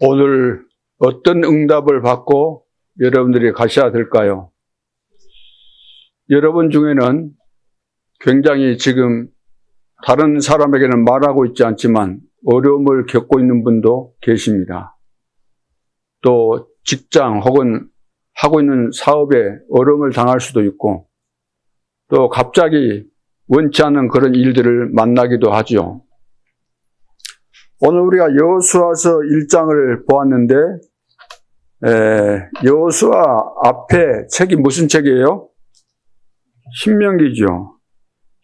오늘 어떤 응답을 받고 여러분들이 가셔야 될까요? 여러분 중에는 굉장히 지금 다른 사람에게는 말하고 있지 않지만 어려움을 겪고 있는 분도 계십니다. 또 직장 혹은 하고 있는 사업에 어려움을 당할 수도 있고 또 갑자기 원치 않는 그런 일들을 만나기도 하죠. 오늘 우리가 여호수아서 1장을 보았는데 여호수아 앞에 책이 무슨 책이에요? 신명기죠.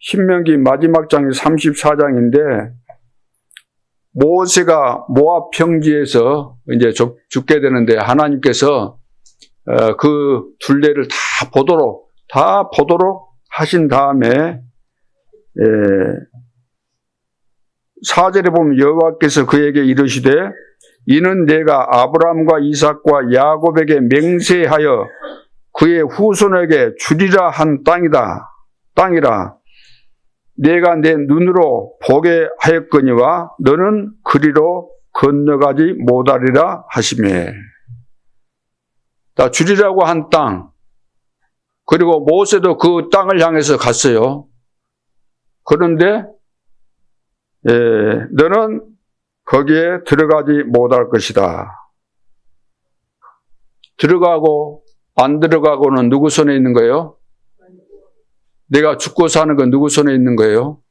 신명기 마지막 장이 34장인데 모세가 모압 평지에서 이제 죽게 되는데 하나님께서 그 둘레를 다 보도록 하신 다음에 4절에 보면 여호와께서 그에게 이르시되 이는 내가 아브라함과 이삭과 야곱에게 맹세하여 그의 후손에게 주리라 한 땅이라 내가 내 눈으로 보게 하였거니와 너는 그리로 건너가지 못하리라 하시매. 주리라고 한 땅, 그리고 모세도 그 땅을 향해서 갔어요. 그런데 너는 거기에 들어가지 못할 것이다. 들어가고 안 들어가고는 누구 손에 있는 거예요? 내가 죽고 사는 건 누구 손에 있는 거예요?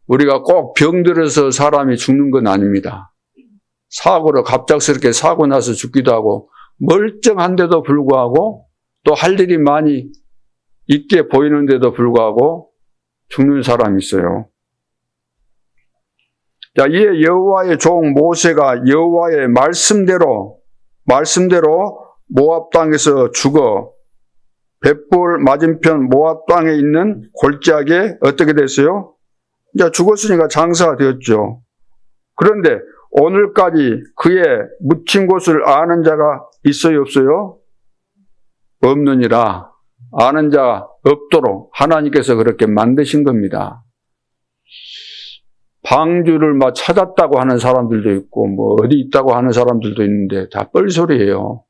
우리가 꼭 병들어서 사람이 죽는 건 아닙니다. 사고로 갑작스럽게 사고 나서 죽기도 하고 멀쩡한데도 불구하고 또 할 일이 많이 있게 보이는데도 불구하고 죽는 사람이 있어요. 자, 이에 여호와의 종 모세가 여호와의 말씀대로 모압 땅에서 죽어 벳볼 맞은편 모압 땅에 있는 골짜기에 어떻게 됐어요? 이제 죽었으니까 장사가 되었죠. 그런데 오늘까지 그의 묻힌 곳을 아는 자가 있어요, 없어요? 없느니라. 아는 자 없도록 하나님께서 그렇게 만드신 겁니다. 방주를 막 찾았다고 하는 사람들도 있고 뭐 어디 있다고 하는 사람들도 있는데 다 뻘소리예요.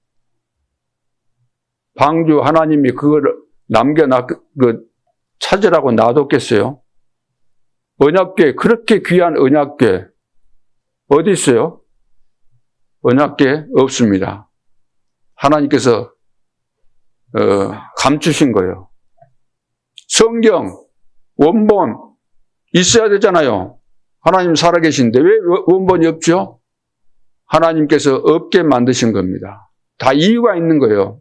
방주 하나님이 그걸 찾으라고 놔뒀겠어요? 언약궤, 그렇게 귀한 언약궤 어디 있어요? 언약궤 없습니다. 하나님께서 감추신 거예요. 성경, 원본 있어야 되잖아요. 하나님 살아계신데 왜 원본이 없죠? 하나님께서 없게 만드신 겁니다. 다 이유가 있는 거예요.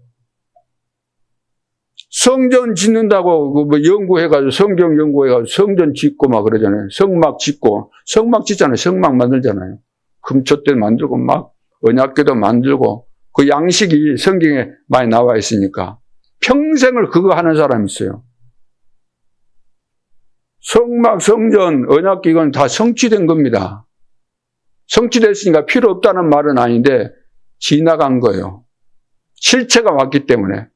성전 짓는다고 뭐 연구해가지고 성경 연구해가지고 성전 짓고 막 그러잖아요. 성막 짓잖아요. 성막 만들잖아요. 금초대 만들고 막 언약궤도 만들고 그 양식이 성경에 많이 나와 있으니까 평생을 그거 하는 사람이 있어요. 성막, 성전, 언약궤 이건 다 성취된 겁니다. 성취됐으니까 필요 없다는 말은 아닌데 지나간 거예요. 실체가 왔기 때문에.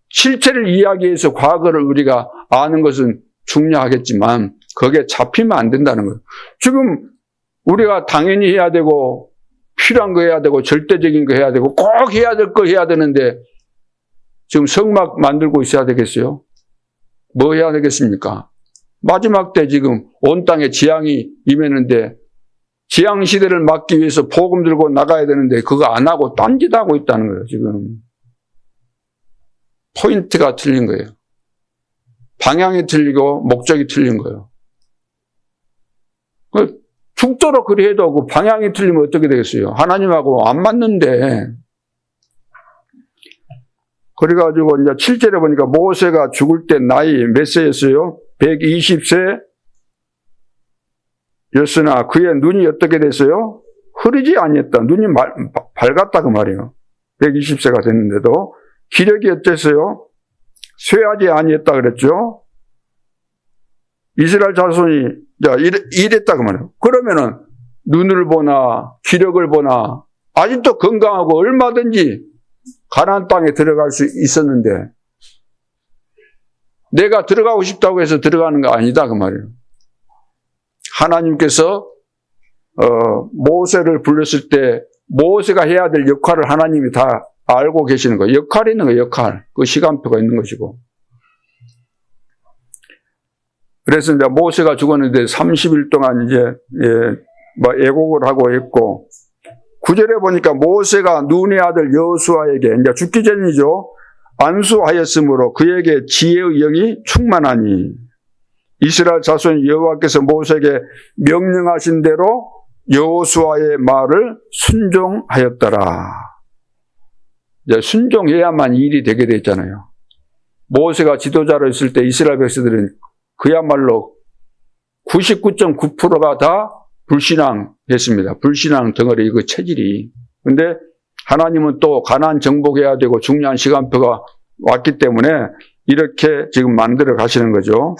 실체를 이야기해서 과거를 우리가 아는 것은 중요하겠지만 거기에 잡히면 안 된다는 거예요. 지금 우리가 당연히 해야 되고 필요한 거 해야 되고 절대적인 거 해야 되고 꼭 해야 될 거 해야 되는데 지금 성막 만들고 있어야 되겠어요? 뭐 해야 되겠습니까? 마지막 때 지금 온 땅에 재앙이 임했는데 재앙 시대를 막기 위해서 복음 들고 나가야 되는데 그거 안 하고 딴짓하고 있다는 거예요. 지금 포인트가 틀린 거예요. 방향이 틀리고 목적이 틀린 거예요. 죽도록 그리 해도 그 방향이 틀리면 어떻게 되겠어요? 하나님하고 안 맞는데. 그래가지고 이제 7절에 보니까 모세가 죽을 때 나이 몇 세였어요? 120세 였으나 그의 눈이 어떻게 됐어요? 흐리지 아니했다. 눈이 밝았다 그 말이에요. 120세가 됐는데도 기력이 어땠어요? 쇠하지 아니했다 그랬죠? 이스라엘 자손이 이랬다 그 말이에요. 그러면은 눈을 보나 기력을 보나 아직도 건강하고 얼마든지 가나안 땅에 들어갈 수 있었는데 내가 들어가고 싶다고 해서 들어가는 거 아니다 그 말이에요. 하나님께서 모세를 불렀을 때 모세가 해야 될 역할을 하나님이 다 알고 계시는 거예요. 역할이 있는 거예요, 역할. 그 시간표가 있는 것이고. 그래서 이제 모세가 죽었는데 30일 동안 이제, 애곡을 하고 있고, 9절에 보니까 모세가 눈의 아들 여호수아에게, 이제 죽기 전이죠. 안수하였으므로 그에게 지혜의 영이 충만하니, 이스라엘 자손 여호와께서 모세에게 명령하신 대로 여호수아의 말을 순종하였더라. 이제 순종해야만 일이 되게 됐잖아요. 모세가 지도자로 있을 때 이스라엘 백성들은 그야말로 99.9%가 다 불신앙했습니다. 불신앙 덩어리 그 체질이. 근데 하나님은 또 가나안 정복해야 되고 중요한 시간표가 왔기 때문에 이렇게 지금 만들어 가시는 거죠.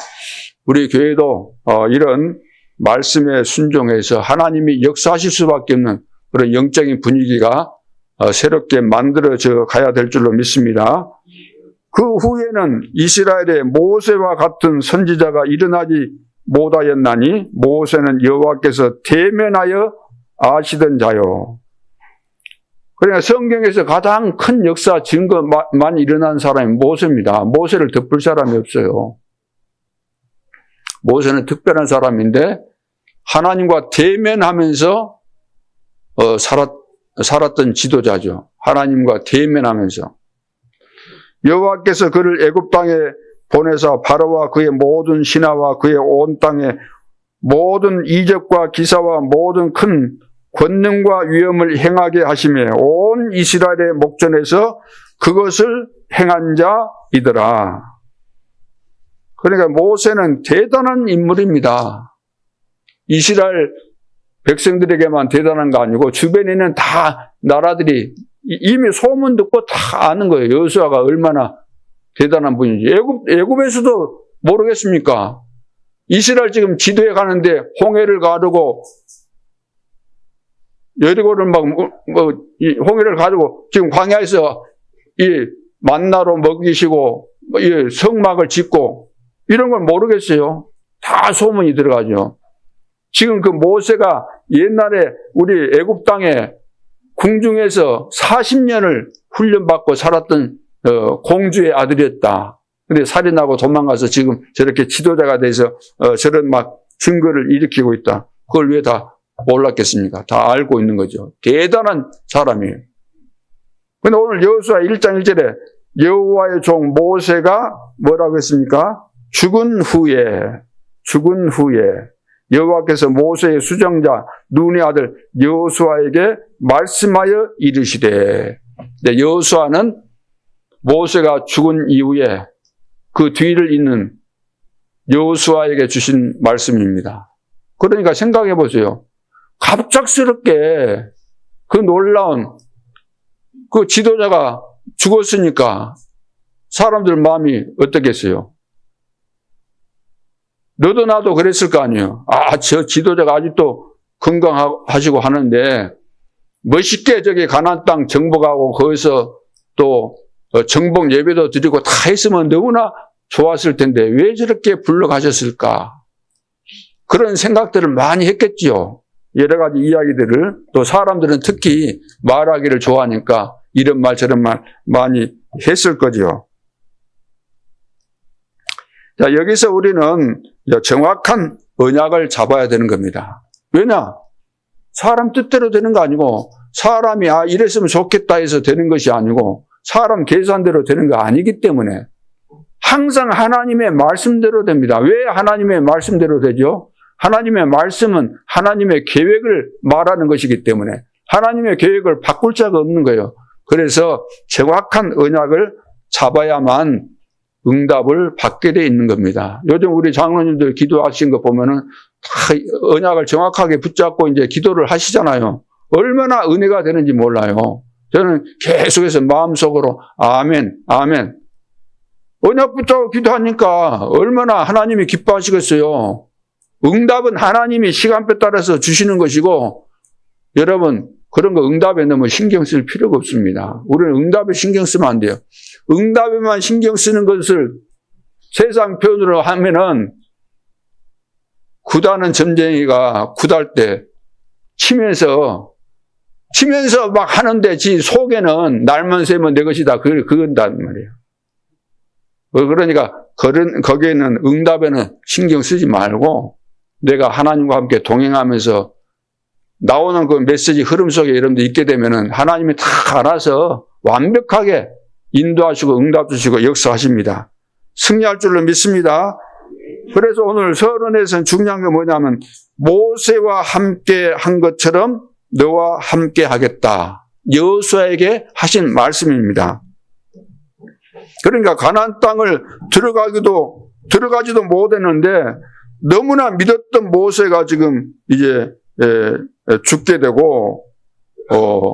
우리 교회도 이런 말씀에 순종해서 하나님이 역사하실 수밖에 없는 그런 영적인 분위기가 새롭게 만들어져 가야 될 줄로 믿습니다. 그 후에는 이스라엘에 모세와 같은 선지자가 일어나지 못하였나니 모세는 여호와께서 대면하여 아시던 자요. 그러니까 성경에서 가장 큰 역사 증거만 일어난 사람이 모세입니다. 모세를 덮을 사람이 없어요. 모세는 특별한 사람인데 하나님과 대면하면서 살았던 지도자죠. 하나님과 대면하면서. 여호와께서 그를 애굽 땅에 보내사 바로와 그의 모든 신하와 그의 온 땅에 모든 이적과 기사와 모든 큰 권능과 위엄을 행하게 하시며 온 이스라엘의 목전에서 그것을 행한 자이더라. 그러니까 모세는 대단한 인물입니다. 이스라엘 백성들에게만 대단한 거 아니고 주변에 있는 다 나라들이 이미 소문 듣고 다 아는 거예요. 여호수아가 얼마나 대단한 분인지. 애굽에서도 모르겠습니까? 이스라엘 지금 지도에 가는데 홍해를 가르고 여리고를 홍해를 가르고 지금 광야에서 이 만나로 먹이시고 이 성막을 짓고 이런 걸 모르겠어요. 다 소문이 들어가죠. 지금 그 모세가 옛날에 우리 애굽 땅에 궁중에서 40년을 훈련받고 살았던 공주의 아들이었다. 근데 살인하고 도망가서 지금 저렇게 지도자가 돼서 저런 막 증거를 일으키고 있다. 그걸 왜 다 몰랐겠습니까? 다 알고 있는 거죠. 대단한 사람이에요. 근데 오늘 여호수아 1장 1절에 여호와의 종 모세가 뭐라고 했습니까? 죽은 후에 여호와께서 모세의 수정자 눈의 아들 여호수아에게 말씀하여 이르시되, 여호수아는 모세가 죽은 이후에 그 뒤를 잇는 여호수아에게 주신 말씀입니다. 그러니까 생각해 보세요. 갑작스럽게 그 놀라운 그 지도자가 죽었으니까 사람들 마음이 어떻겠어요? 너도 나도 그랬을 거 아니에요. 저 지도자가 아직도 건강하시고 하는데 멋있게 저기 가나안 땅 정복하고 거기서 또 정복 예배도 드리고 다 했으면 너무나 좋았을 텐데 왜 저렇게 불러가셨을까? 그런 생각들을 많이 했겠지요. 여러 가지 이야기들을. 또 사람들은 특히 말하기를 좋아하니까 이런 말 저런 말 많이 했을 거죠. 자, 여기서 우리는 정확한 언약을 잡아야 되는 겁니다. 왜냐? 사람 뜻대로 되는 거 아니고 사람이 이랬으면 좋겠다 해서 되는 것이 아니고 사람 계산대로 되는 거 아니기 때문에 항상 하나님의 말씀대로 됩니다. 왜 하나님의 말씀대로 되죠? 하나님의 말씀은 하나님의 계획을 말하는 것이기 때문에 하나님의 계획을 바꿀 자가 없는 거예요. 그래서 정확한 언약을 잡아야만 응답을 받게 돼 있는 겁니다. 요즘 우리 장로님들 기도하신 거 보면은 다 언약을 정확하게 붙잡고 이제 기도를 하시잖아요. 얼마나 은혜가 되는지 몰라요. 저는 계속해서 마음속으로 아멘, 아멘. 언약 붙잡고 기도하니까 얼마나 하나님이 기뻐하시겠어요. 응답은 하나님이 시간표 따라서 주시는 것이고, 여러분 그런 거 응답에 너무 신경 쓸 필요가 없습니다. 우리는 응답에 신경 쓰면 안 돼요. 응답에만 신경 쓰는 것을 세상 표현으로 하면은 굿하는 점쟁이가 굿할 때 치면서 막 하는데 지 속에는 날만 새면 내 것이다. 그건단 말이에요. 그러니까 거기에는 응답에는 신경 쓰지 말고 내가 하나님과 함께 동행하면서 나오는 그 메시지 흐름 속에 여러분들 있게 되면은 하나님이 다 알아서 완벽하게 인도하시고 응답 주시고 역사하십니다. 승리할 줄로 믿습니다. 그래서 오늘 서론에서는 중요한 게 뭐냐면 모세와 함께 한 것처럼 너와 함께 하겠다. 여호수아에게 하신 말씀입니다. 그러니까 가나안 땅을 들어가지도 못했는데 너무나 믿었던 모세가 지금 이제 죽게 되고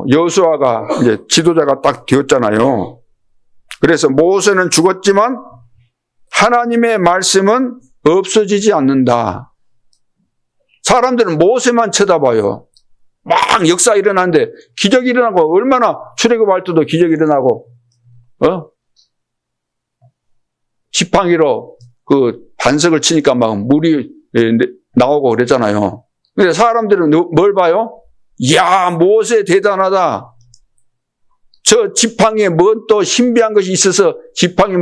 여호수아가 이제 지도자가 딱 되었잖아요. 그래서 모세는 죽었지만 하나님의 말씀은 없어지지 않는다. 사람들은 모세만 쳐다봐요. 막 역사 일어나는데 기적이 일어나고 얼마나 출애굽할 때도 기적이 일어나고 지팡이로 그 반석을 치니까 막 물이 나오고 그랬잖아요. 근데 사람들은 뭘 봐요? 이야, 모세 대단하다. 저 지팡이에 뭔 또 신비한 것이 있어서 지팡이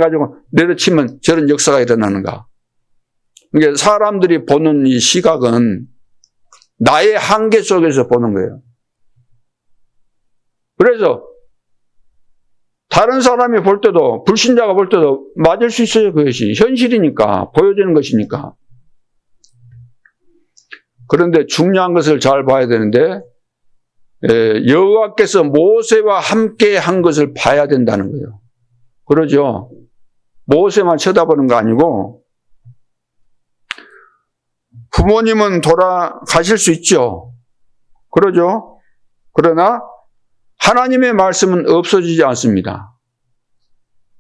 가지고 내려치면 저런 역사가 일어나는가. 그러니까 사람들이 보는 이 시각은 나의 한계 속에서 보는 거예요. 그래서 다른 사람이 볼 때도, 불신자가 볼 때도 맞을 수 있어요. 그것이 현실이니까, 보여지는 것이니까. 그런데 중요한 것을 잘 봐야 되는데 여호와께서 모세와 함께 한 것을 봐야 된다는 거예요. 그러죠. 모세만 쳐다보는 거 아니고 부모님은 돌아가실 수 있죠. 그러죠. 그러나 하나님의 말씀은 없어지지 않습니다.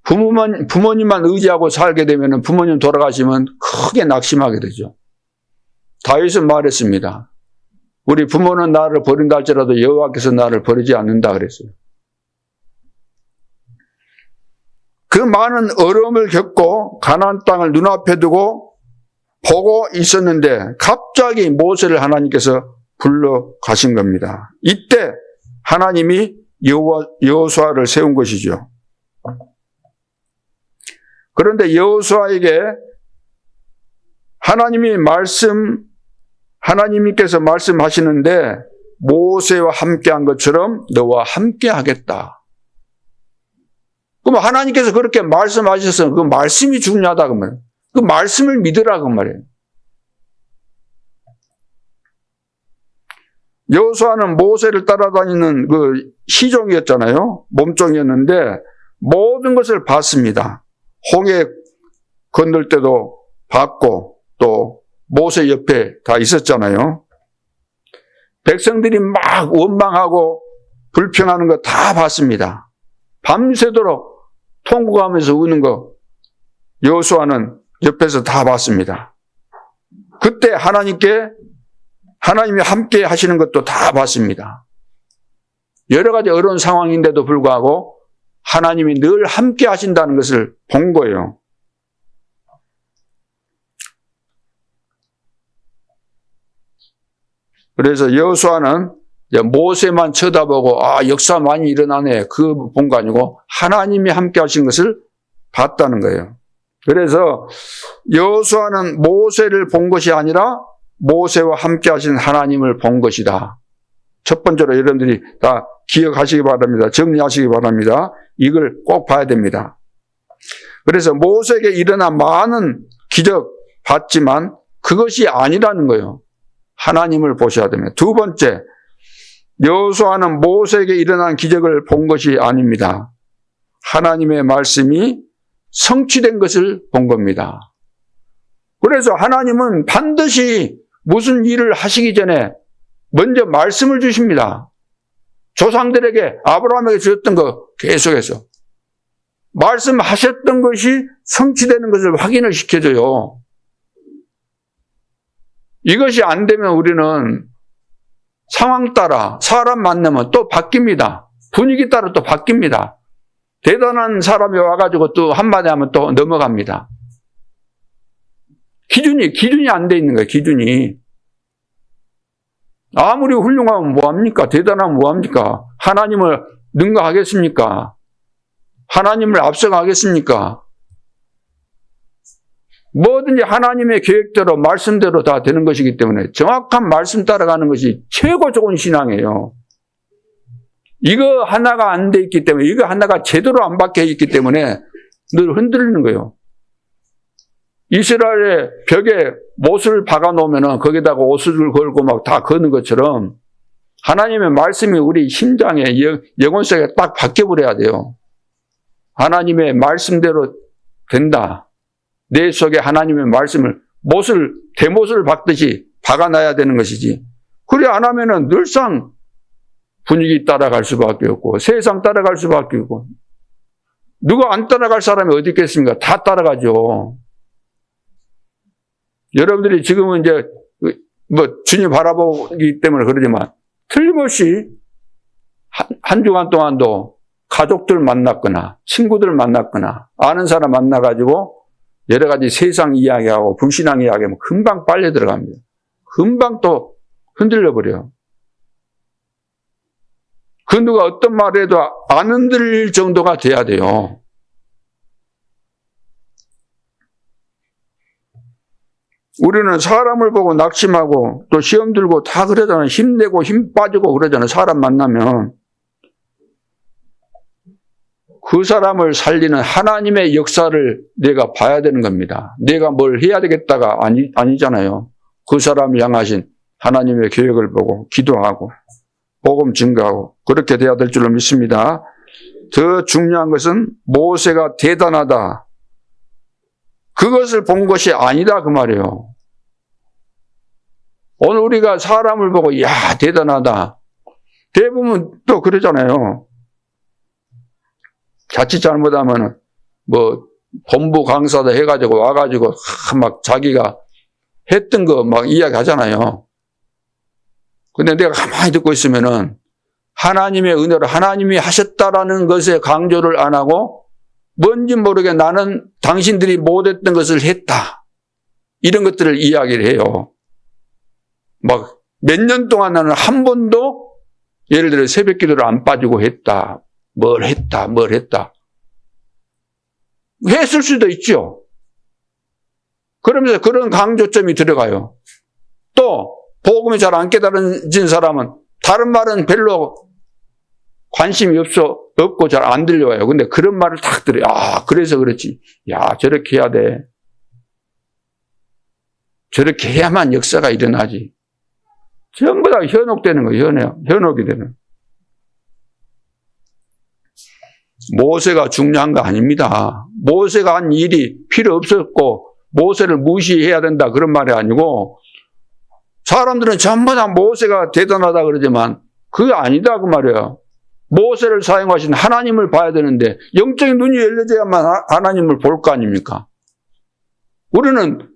부모님만 의지하고 살게 되면 부모님 돌아가시면 크게 낙심하게 되죠. 다윗은 말했습니다. 우리 부모는 나를 버린다 할지라도 여호와께서 나를 버리지 않는다 그랬어요. 그 많은 어려움을 겪고 가나안 땅을 눈앞에 두고 보고 있었는데 갑자기 모세를 하나님께서 불러 가신 겁니다. 이때 하나님이 여호수아를 세운 것이죠. 그런데 여호수아에게 하나님께서 말씀하시는데 모세와 함께한 것처럼 너와 함께하겠다. 그럼 하나님께서 그렇게 말씀하셔서 그 말씀이 중요하다 그 말이에요. 그 말씀을 믿으라 그 말이에요. 여호수아는 모세를 따라다니는 그 시종이었잖아요. 몸종이었는데 모든 것을 봤습니다. 홍해 건널 때도 봤고 또 모세 옆에 다 있었잖아요. 백성들이 막 원망하고 불평하는 거 다 봤습니다. 밤새도록 통곡하면서 우는 거 여호수아는 옆에서 다 봤습니다. 그때 하나님이 함께 하시는 것도 다 봤습니다. 여러 가지 어려운 상황인데도 불구하고 하나님이 늘 함께 하신다는 것을 본 거예요. 그래서 여호수아는 모세만 쳐다보고 역사 많이 일어나네 그거 본 거 아니고 하나님이 함께 하신 것을 봤다는 거예요. 그래서 여호수아는 모세를 본 것이 아니라 모세와 함께 하신 하나님을 본 것이다. 첫 번째로 여러분들이 다 기억하시기 바랍니다. 정리하시기 바랍니다. 이걸 꼭 봐야 됩니다. 그래서 모세에게 일어난 많은 기적 봤지만 그것이 아니라는 거예요. 하나님을 보셔야 됩니다. 두 번째, 여호수아는 모세에게 일어난 기적을 본 것이 아닙니다. 하나님의 말씀이 성취된 것을 본 겁니다. 그래서 하나님은 반드시 무슨 일을 하시기 전에 먼저 말씀을 주십니다. 조상들에게 아브라함에게 주셨던 거 계속해서 말씀하셨던 것이 성취되는 것을 확인을 시켜줘요. 이것이 안 되면 우리는 상황 따라 사람 만나면 또 바뀝니다. 분위기 따라 또 바뀝니다. 대단한 사람이 와가지고 또 한마디 하면 또 넘어갑니다. 기준이 안 돼 있는 거예요, 기준이. 아무리 훌륭하면 뭐합니까? 대단하면 뭐합니까? 하나님을 능가하겠습니까? 하나님을 앞서가겠습니까? 뭐든지 하나님의 계획대로 말씀대로 다 되는 것이기 때문에 정확한 말씀 따라가는 것이 최고 좋은 신앙이에요. 이거 하나가 안 돼 있기 때문에, 이거 하나가 제대로 안 박혀 있기 때문에 늘 흔들리는 거예요. 이스라엘의 벽에 못을 박아 놓으면 거기다가 옷을 걸고 막 다 거는 것처럼 하나님의 말씀이 우리 심장에, 영혼 속에 딱 박혀버려야 돼요. 하나님의 말씀대로 된다. 내 속에 하나님의 말씀을 대못을 박듯이 박아놔야 되는 것이지. 그래 안 하면은 늘상 분위기 따라갈 수밖에 없고 세상 따라갈 수밖에 없고, 누가 안 따라갈 사람이 어디 있겠습니까? 다 따라가죠. 여러분들이 지금은 이제 주님 바라보기 때문에 그러지만 틀림없이 한 주간 동안도 가족들 만났거나 친구들 만났거나 아는 사람 만나가지고 여러 가지 세상 이야기하고 불신앙 이야기하면 금방 빨려 들어갑니다. 금방 또 흔들려 버려요. 그 누가 어떤 말을 해도 안 흔들릴 정도가 돼야 돼요. 우리는 사람을 보고 낙심하고 또 시험 들고 다 그러잖아요. 힘내고 힘 빠지고 그러잖아요. 사람 만나면. 그 사람을 살리는 하나님의 역사를 내가 봐야 되는 겁니다. 내가 뭘 해야 되겠다가 아니잖아요. 그 사람을 향하신 하나님의 계획을 보고 기도하고 복음 증거하고 그렇게 돼야 될 줄로 믿습니다. 더 중요한 것은 모세가 대단하다. 그것을 본 것이 아니다 그 말이에요. 오늘 우리가 사람을 보고 야 대단하다. 대부분 또 그러잖아요. 자칫 잘못하면 본부 강사도 해가지고 와가지고 막 자기가 했던 거 막 이야기하잖아요. 근데 내가 가만히 듣고 있으면은 하나님의 은혜로 하나님이 하셨다라는 것에 강조를 안 하고 뭔지 모르게 나는 당신들이 못했던 것을 했다. 이런 것들을 이야기를 해요. 막 몇 년 동안 나는 한 번도 예를 들어 새벽 기도를 안 빠지고 했다. 뭘 했다. 했을 수도 있죠. 그러면서 그런 강조점이 들어가요. 또 복음이 잘 안 깨달아진 사람은 다른 말은 별로 관심이 없고 잘 안 들려와요. 근데 그런 말을 딱 들어요. 아, 그래서 그렇지. 야, 저렇게 해야 돼. 저렇게 해야만 역사가 일어나지. 전부 다 현혹되는 거예요. 현혹이 되는. 모세가 중요한 거 아닙니다. 모세가 한 일이 필요 없었고 모세를 무시해야 된다 그런 말이 아니고, 사람들은 전부 다 모세가 대단하다 그러지만 그게 아니다 그 말이에요. 모세를 사용하신 하나님을 봐야 되는데 영적인 눈이 열려져야만 하나님을 볼 거 아닙니까? 우리는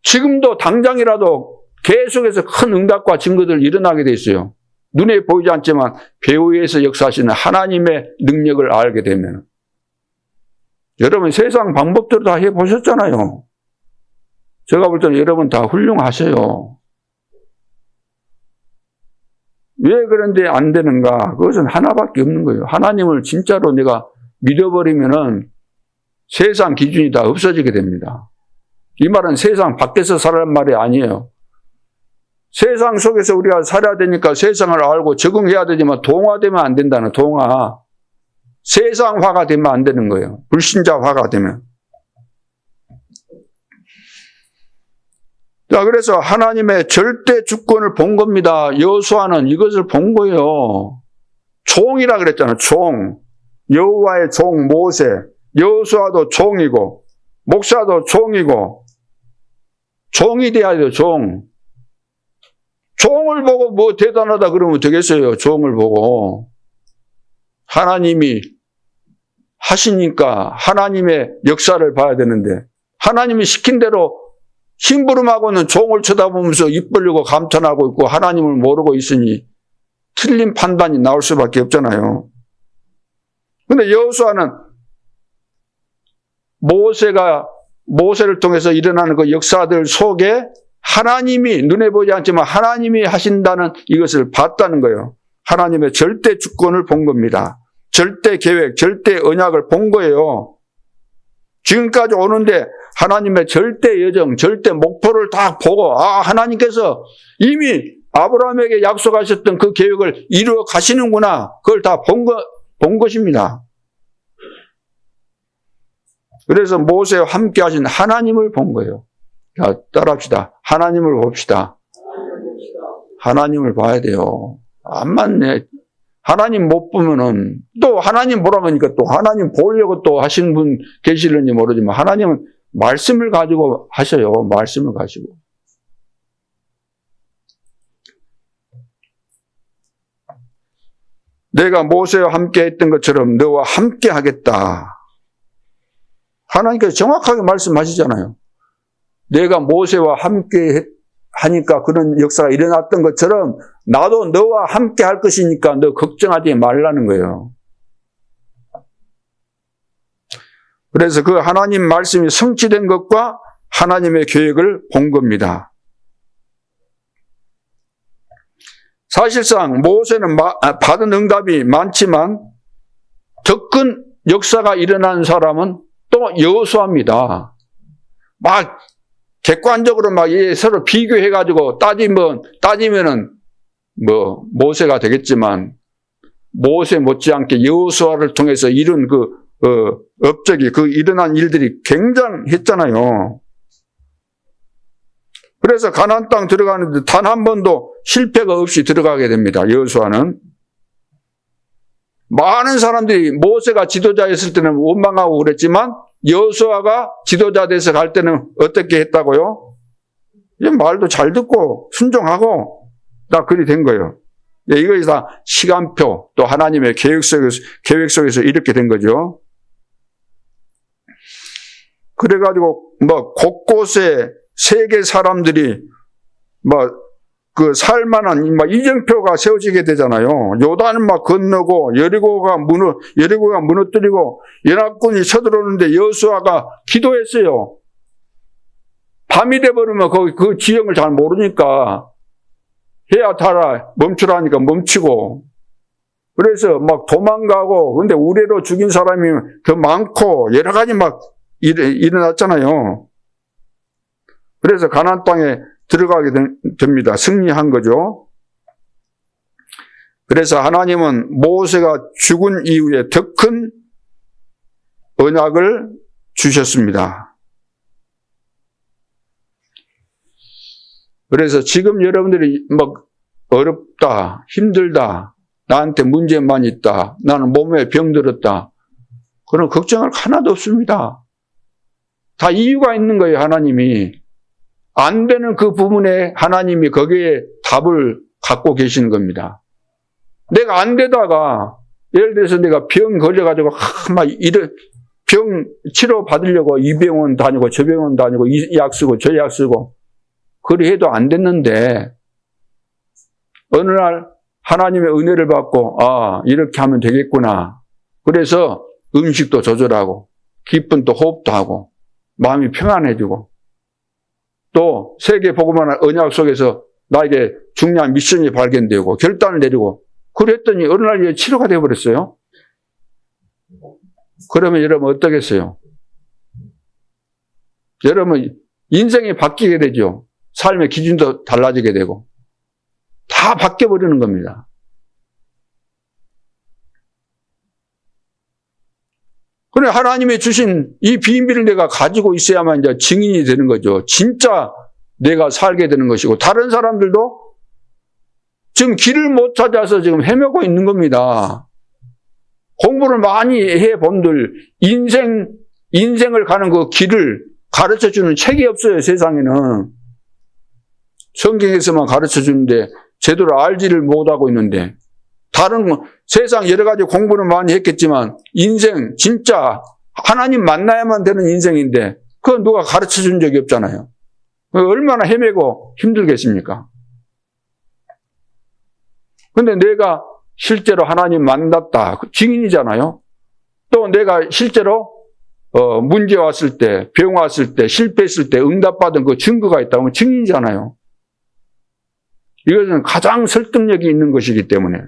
지금도 당장이라도 계속해서 큰 응답과 증거들 일어나게 돼 있어요. 눈에 보이지 않지만 배후에서 역사하시는 하나님의 능력을 알게 되면. 여러분 세상 방법대로 다 해보셨잖아요. 제가 볼 때는 여러분 다 훌륭하세요. 왜 그런데 안 되는가? 그것은 하나밖에 없는 거예요. 하나님을 진짜로 내가 믿어버리면은 세상 기준이 다 없어지게 됩니다. 이 말은 세상 밖에서 살라는 말이 아니에요. 세상 속에서 우리가 살아야 되니까 세상을 알고 적응해야 되지만 동화되면 안 된다는 동화. 세상화가 되면 안 되는 거예요. 불신자화가 되면. 자, 그래서 하나님의 절대 주권을 본 겁니다. 여호수아는 이것을 본 거예요. 종이라 그랬잖아요. 종. 여호와의 종 모세. 여호수아도 종이고 목사도 종이고 종이 돼야 돼요. 종. 종을 보고 뭐 대단하다 그러면 되겠어요. 종을 보고. 하나님이 하시니까 하나님의 역사를 봐야 되는데 하나님이 시킨 대로 심부름하고는 종을 쳐다보면서 입 벌리고 감탄하고 있고 하나님을 모르고 있으니 틀린 판단이 나올 수밖에 없잖아요. 그런데 여호수아는 모세를 통해서 일어나는 그 역사들 속에 하나님이 눈에 보지 않지만 하나님이 하신다는 이것을 봤다는 거예요. 하나님의 절대 주권을 본 겁니다. 절대 계획, 절대 언약을 본 거예요. 지금까지 오는데 하나님의 절대 여정, 절대 목표를 다 보고 하나님께서 이미 아브라함에게 약속하셨던 그 계획을 이루어 가시는구나. 그걸 다 본 것입니다. 그래서 모세와 함께 하신 하나님을 본 거예요. 자, 따라합시다. 하나님을 봅시다. 하나님을 봐야 돼요. 안 맞네. 하나님 못 보면은 또 하나님 보라고 하니까 또 하나님 보려고 또 하신 분 계시는지 모르지만 하나님은 말씀을 가지고 하셔요. 말씀을 가지고. 내가 모세와 함께 했던 것처럼 너와 함께 하겠다. 하나님께서 정확하게 말씀하시잖아요. 내가 모세와 함께 하니까 그런 역사가 일어났던 것처럼 나도 너와 함께 할 것이니까 너 걱정하지 말라는 거예요. 그래서 그 하나님 말씀이 성취된 것과 하나님의 계획을 본 겁니다. 사실상 모세는 받은 응답이 많지만 더 큰 역사가 일어난 사람은 또 여호수아입니다. 막 객관적으로 막 서로 비교해가지고 따지면은 뭐 모세가 되겠지만 모세 못지않게 여호수아를 통해서 이룬 업적이 일어난 일들이 굉장했잖아요. 그래서 가나안 땅 들어가는데 단 한 번도 실패가 없이 들어가게 됩니다. 여호수아는. 많은 사람들이 모세가 지도자였을 때는 원망하고 그랬지만 여호수아가 지도자 돼서 갈 때는 어떻게 했다고요? 말도 잘 듣고 순종하고 다 그리 된 거예요. 이것이 다 시간표 또 하나님의 계획 속에서 이렇게 된 거죠. 그래가지고 곳곳에 세계 사람들이 살만한 이정표가 세워지게 되잖아요. 요단을 건너고 여리고가 무너뜨리고 연합군이 쳐들어오는데 여호수아가 기도했어요. 밤이 돼버리면 그 지형을 잘 모르니까 해야 달아 멈추라니까 멈추고 그래서 도망가고 근데 우레로 죽인 사람이 더 많고 여러 가지 일어났잖아요. 그래서 가나안 땅에 들어가게 됩니다. 승리한 거죠. 그래서 하나님은 모세가 죽은 이후에 더 큰 언약을 주셨습니다. 그래서 지금 여러분들이 어렵다, 힘들다, 나한테 문제만 있다, 나는 몸에 병들었다. 그런 걱정할 하나도 없습니다. 다 이유가 있는 거예요, 하나님이. 안 되는 그 부분에 하나님이 거기에 답을 갖고 계시는 겁니다. 내가 안 되다가, 예를 들어서 내가 병 걸려가지고, 병 치료 받으려고 이 병원 다니고, 저 병원 다니고, 이 약 쓰고, 저 약 쓰고, 그리 해도 안 됐는데, 어느 날 하나님의 은혜를 받고, 이렇게 하면 되겠구나. 그래서 음식도 조절하고, 기쁜 또 호흡도 하고, 마음이 평안해지고, 또 세계 복음화의 언약 속에서 나에게 중요한 미션이 발견되고 결단을 내리고 그랬더니 어느 날 치료가 되어버렸어요. 그러면 여러분 어떠겠어요? 여러분 인생이 바뀌게 되죠. 삶의 기준도 달라지게 되고 다 바뀌어버리는 겁니다. 그래 하나님이 주신 이 비밀을 내가 가지고 있어야만 이제 증인이 되는 거죠. 진짜 내가 살게 되는 것이고 다른 사람들도 지금 길을 못 찾아서 지금 헤매고 있는 겁니다. 공부를 많이 해본들 인생을 가는 그 길을 가르쳐주는 책이 없어요. 세상에는. 성경에서만 가르쳐주는데 제대로 알지를 못하고 있는데 다른 세상 여러 가지 공부는 많이 했겠지만 인생 진짜 하나님 만나야만 되는 인생인데 그건 누가 가르쳐준 적이 없잖아요. 얼마나 헤매고 힘들겠습니까? 근데 내가 실제로 하나님 만났다. 그 증인이잖아요. 또 내가 실제로 문제 왔을 때, 병 왔을 때, 실패했을 때 응답받은 그 증거가 있다면 증인이잖아요. 이것은 가장 설득력이 있는 것이기 때문에.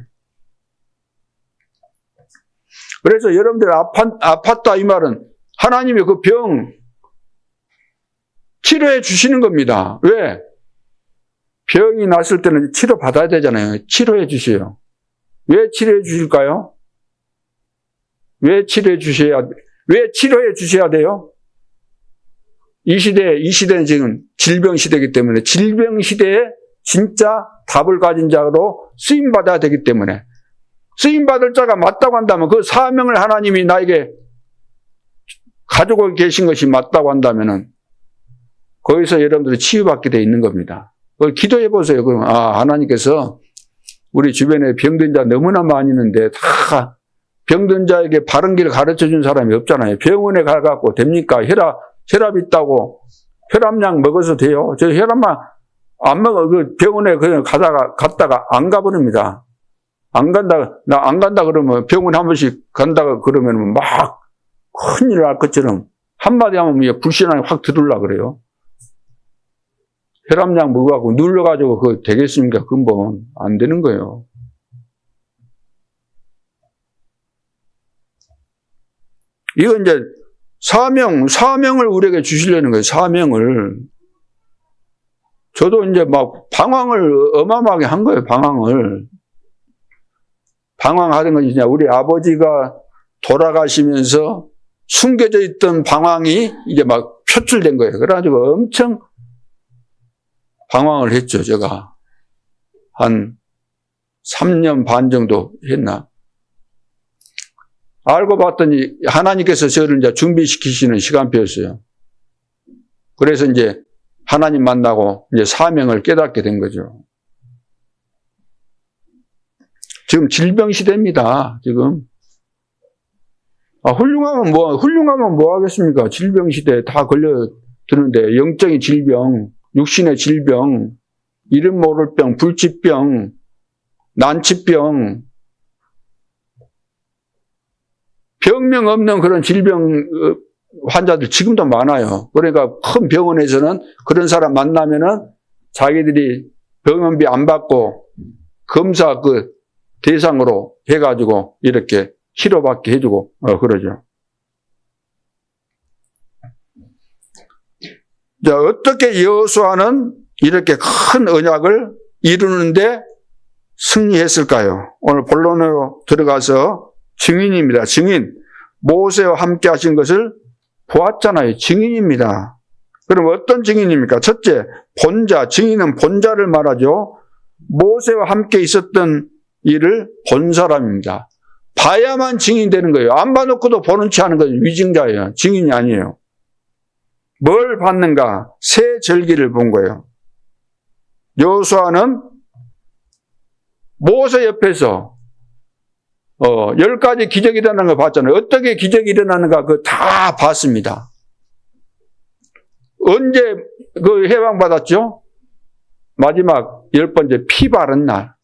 그래서 여러분들 아팠다 이 말은 하나님이 그 병 치료해 주시는 겁니다. 왜? 병이 났을 때는 치료 받아야 되잖아요. 치료해 주세요. 왜 치료해 주실까요? 왜 치료해 주셔야 돼요? 이 시대는 지금 질병 시대이기 때문에 질병 시대에 진짜 답을 가진 자로 쓰임 받아야 되기 때문에 쓰임 받을 자가 맞다고 한다면 그 사명을 하나님이 나에게 가지고 계신 것이 맞다고 한다면은 거기서 여러분들이 치유받게 돼 있는 겁니다. 기도해 보세요. 그럼 하나님께서 우리 주변에 병든 자 너무나 많이 있는데 다 병든 자에게 바른 길을 가르쳐 준 사람이 없잖아요. 병원에 가갖고 됩니까? 혈압 있다고 혈압약 먹어서 돼요. 저 혈압약 안 먹어. 그 병원에 그냥 갔다가 안 가버립니다. 안 간다 그러면 병원에 한 번씩 간다가 그러면 막 큰일 날 것처럼 한마디 하면 불신앙이 확 들으려 그래요. 혈압약 먹어갖고 눌러가지고 그거 되겠습니까? 근본 안 되는 거예요. 이건 이제 사명을 우리에게 주시려는 거예요. 사명을. 저도 이제 막 방황을 어마어마하게 한 거예요. 방황하는 건 이제 우리 아버지가 돌아가시면서 숨겨져 있던 방황이 이제 막 표출된 거예요. 그래가지고 엄청 방황을 했죠. 제가 한 3년 반 정도 했나. 알고 봤더니 하나님께서 저를 이제 준비시키시는 시간표였어요. 그래서 이제 하나님 만나고 이제 사명을 깨닫게 된 거죠. 지금 질병 시대입니다. 지금. 훌륭하면 뭐 하겠습니까? 질병 시대에 다 걸려드는데, 영적인 질병, 육신의 질병, 이름 모를 병, 불치병, 난치병, 병명 없는 그런 질병 환자들 지금도 많아요. 그러니까 큰 병원에서는 그런 사람 만나면은 자기들이 병원비 안 받고 검사 그 대상으로 해가지고 이렇게 치료받게 해주고 그러죠. 자, 어떻게 여호수아는 이렇게 큰 언약을 이루는데 승리했을까요? 오늘 본론으로 들어가서 증인입니다. 증인. 모세와 함께 하신 것을 보았잖아요. 증인입니다. 그럼 어떤 증인입니까? 첫째, 본자. 증인은 본자를 말하죠. 모세와 함께 있었던 일을 본 사람입니다. 봐야만 증인이 되는 거예요. 안 봐놓고도 보는 체 하는 건 위증자예요. 증인이 아니에요. 뭘 봤는가? 새 절기를 본 거예요. 여호수아는 모세 옆에서 10가지 기적이 일어나는 거 봤잖아요. 어떻게 기적이 일어나는가 그거 다 봤습니다. 언제 그 해방받았죠? 마지막 10번째 피 바른 날.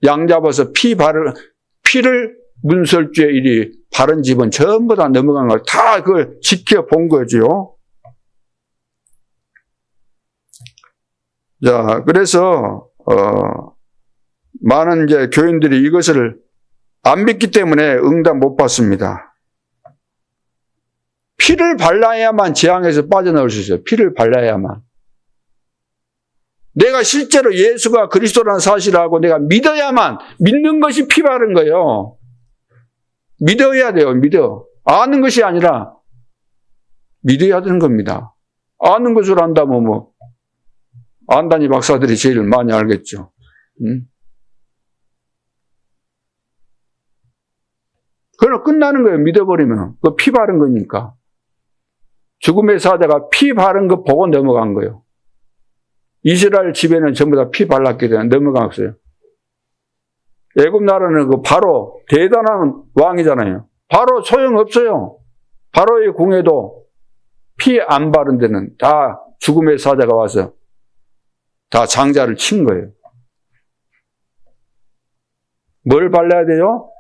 양 잡아서 피를 문설주에 이리 바른 집은 전부 다 넘어간 걸 다 그걸 지켜본 거죠. 자, 그래서 많은 이제 교인들이 이것을 안 믿기 때문에 응답 못 받습니다. 피를 발라야만 재앙에서 빠져나올 수 있어요. 피를 발라야만. 내가 실제로 예수가 그리스도라는 사실을 알고 내가 믿어야만, 믿는 것이 피 바른 거예요. 믿어야 돼요. 믿어. 아는 것이 아니라 믿어야 되는 겁니다. 아는 것을 안다면 안다니 박사들이 제일 많이 알겠죠. 그럼 끝나는 거예요. 믿어버리면. 그 피 바른 거니까. 죽음의 사자가 피 바른 거 보고 넘어간 거예요. 이스라엘 집에는 전부 다 피 발랐기 때문에 넘어갔어요. 애굽 나라는 그 바로 대단한 왕이잖아요. 바로 소용없어요. 바로의 궁에도 피 안 바른 데는 다 죽음의 사자가 와서 다 장자를 친 거예요. 뭘 발라야 돼요?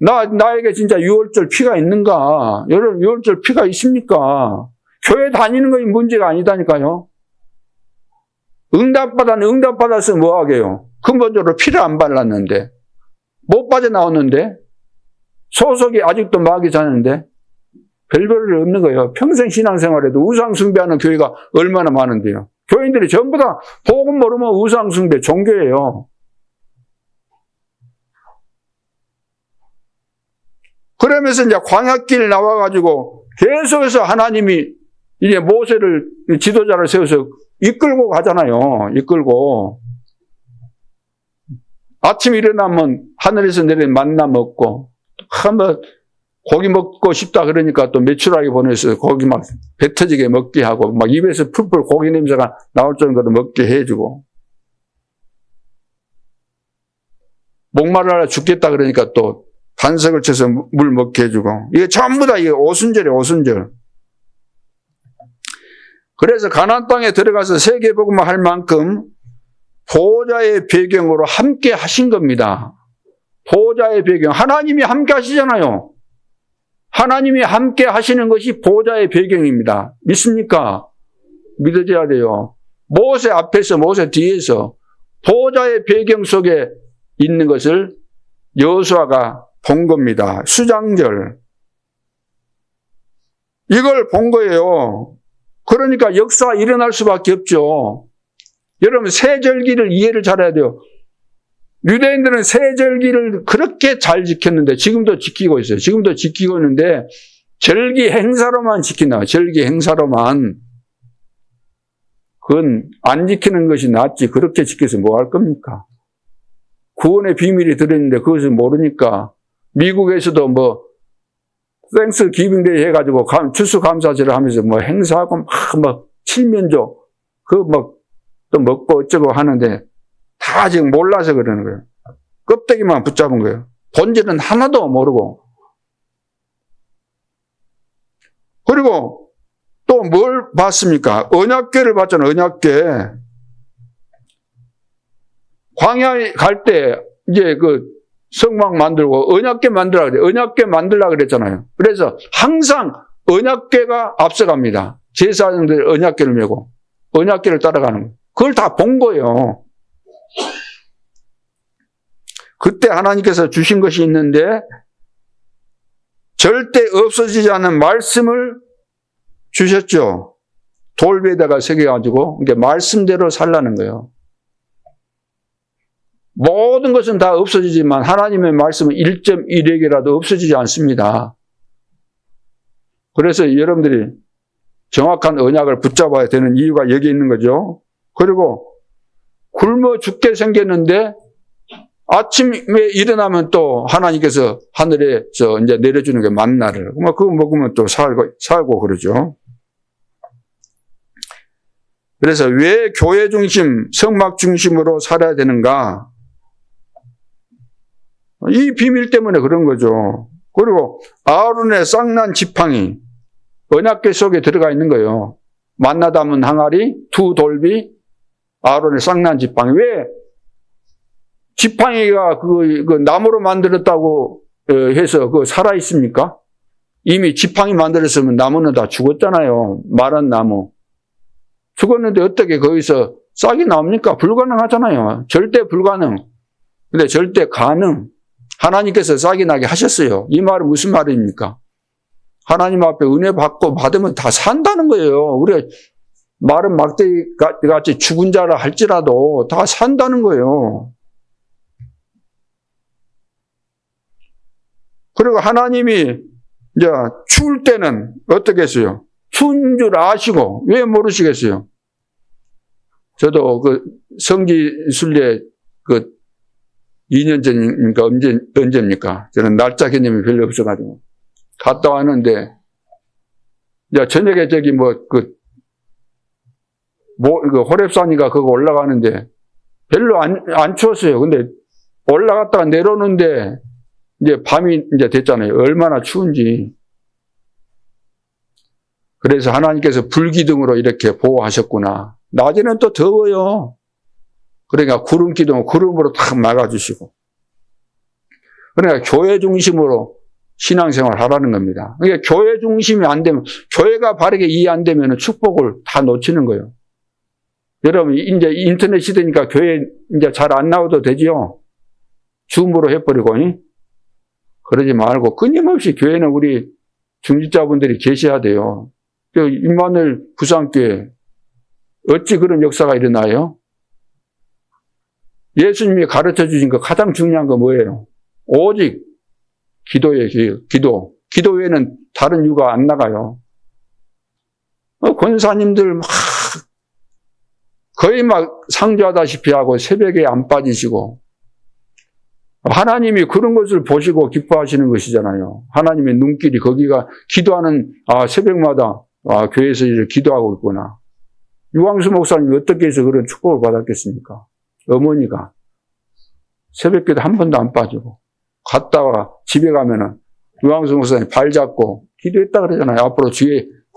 나에게 진짜 유월절 피가 있는가? 여러분, 유월절 피가 있습니까? 교회 다니는 것이 문제가 아니다니까요. 응답받아서 뭐 하게요? 근본적으로 피를 안 발랐는데, 못 빠져나왔는데, 소속이 아직도 마귀 자는데, 별별일 없는 거예요. 평생 신앙생활에도 우상 숭배하는 교회가 얼마나 많은데요. 교인들이 전부 다 복음 모르면 우상 숭배, 종교예요. 그러면서 이제 광야길 나와가지고 계속해서 하나님이 이제 모세를 지도자를 세워서 이끌고 가잖아요. 이끌고. 아침에 일어나면 하늘에서 내린 만나 먹고, 한번 고기 먹고 싶다 그러니까 또 메추라기 보내서 고기 막 배 터지게 먹게 하고, 막 입에서 풀풀 고기 냄새가 나올 정도로 먹게 해주고, 목마르다 죽겠다 그러니까 또 반석을 쳐서 물 먹게 해주고, 이게 전부 다 이게 오순절이에요, 오순절. 그래서 가나안 땅에 들어가서 세계복음을 할 만큼 보호자의 배경으로 함께 하신 겁니다. 보호자의 배경. 하나님이 함께 하시잖아요. 하나님이 함께 하시는 것이 보호자의 배경입니다. 믿습니까? 믿어져야 돼요. 모세 앞에서 모세 뒤에서 보호자의 배경 속에 있는 것을 여호수아가 본 겁니다. 수장절. 이걸 본 거예요. 그러니까 역사가 일어날 수밖에 없죠. 여러분, 세절기를 이해를 잘해야 돼요. 유대인들은 세절기를 그렇게 잘 지켰는데 지금도 지키고 있어요. 지금도 지키고 있는데 절기 행사로만 지킨다. 절기 행사로만. 그건 안 지키는 것이 낫지. 그렇게 지켜서 뭐 할 겁니까? 구원의 비밀이 들어있는데 그것을 모르니까 미국에서도 뭐 땡스 기빙데이 해가지고 추수감사절을 하면서 뭐 행사하고 막 칠면조 그 뭐 또 먹고 어쩌고 하는데 다 지금 몰라서 그러는 거예요. 껍데기만 붙잡은 거예요. 본질은 하나도 모르고. 그리고 또 뭘 봤습니까? 언약궤를 봤잖아요. 언약궤. 광야에 갈 때 이제 그 성막 만들고 언약궤 만들라 그래. 언약궤 만들라 그랬잖아요. 그래서 항상 언약궤가 앞서갑니다. 제사장들 언약궤를 메고 언약궤를 따라가는 거예요. 그걸 다 본 거예요. 그때 하나님께서 주신 것이 있는데 절대 없어지지 않는 말씀을 주셨죠. 돌배에다가 새겨가지고 이게 말씀대로 살라는 거예요. 모든 것은 다 없어지지만 하나님의 말씀은 1.1핵이라도 없어지지 않습니다. 그래서 여러분들이 정확한 언약을 붙잡아야 되는 이유가 여기 있는 거죠. 그리고 굶어 죽게 생겼는데 아침에 일어나면 또 하나님께서 하늘에서 이제 내려주는 게 만나를. 그거 먹으면 또 살고 그러죠. 그래서 왜 교회 중심, 성막 중심으로 살아야 되는가? 이 비밀 때문에 그런 거죠. 그리고 아론의 쌍난 지팡이, 언약궤 속에 들어가 있는 거예요. 만나 담은 항아리, 두 돌비, 아론의 쌍난 지팡이. 왜? 지팡이가 그 나무로 만들었다고 해서 그 살아있습니까? 이미 지팡이 만들었으면 나무는 다 죽었잖아요. 마른 나무. 죽었는데 어떻게 거기서 싹이 나옵니까? 불가능하잖아요. 절대 불가능. 근데 절대 가능. 하나님께서 싹이 나게 하셨어요. 이 말은 무슨 말입니까? 하나님 앞에 은혜 받으면 다 산다는 거예요. 우리가 마른 막대기 같이 죽은 자라 할지라도 다 산다는 거예요. 그리고 하나님이 이제 추울 때는 어떻게 했어요? 추운 줄 아시고 왜 모르시겠어요? 저도 그 성지순례 그 2년 전이니까 언제입니까? 저는 날짜 개념이 별로 없어가지고 갔다 왔는데 이제 저녁에 저기 호렙산이가 그거 올라가는데 별로 안 추웠어요. 근데 올라갔다가 내려오는데 이제 밤이 이제 됐잖아요. 얼마나 추운지. 그래서 하나님께서 불기둥으로 이렇게 보호하셨구나. 낮에는 또 더워요. 그러니까 구름 기둥, 구름으로 탁 막아주시고. 그러니까 교회 중심으로 신앙생활 하라는 겁니다. 그러니까 교회 중심이 안 되면, 교회가 바르게 이해 안 되면 축복을 다 놓치는 거예요. 여러분, 이제 인터넷 시대니까 교회 이제 잘 안 나와도 되지요? 줌으로 해버리고, 그러지 말고, 끊임없이 교회는 우리 중직자분들이 계셔야 돼요. 임마누엘 부산교회, 어찌 그런 역사가 일어나요? 예수님이 가르쳐 주신 거 가장 중요한 거 뭐예요? 오직 기도예요, 기도. 기도 외에는 다른 이유가 안 나가요. 권사님들 막, 거의 막 상주하다시피 하고 새벽에 안 빠지시고, 하나님이 그런 것을 보시고 기뻐하시는 것이잖아요. 하나님의 눈길이 거기가 기도하는, 새벽마다, 교회에서 이제 기도하고 있구나. 유광수 목사님이 어떻게 해서 그런 축복을 받았겠습니까? 어머니가 새벽기도 한 번도 안 빠지고, 갔다가 집에 가면은 유광수 목사님 발 잡고 기도했다 그러잖아요. 앞으로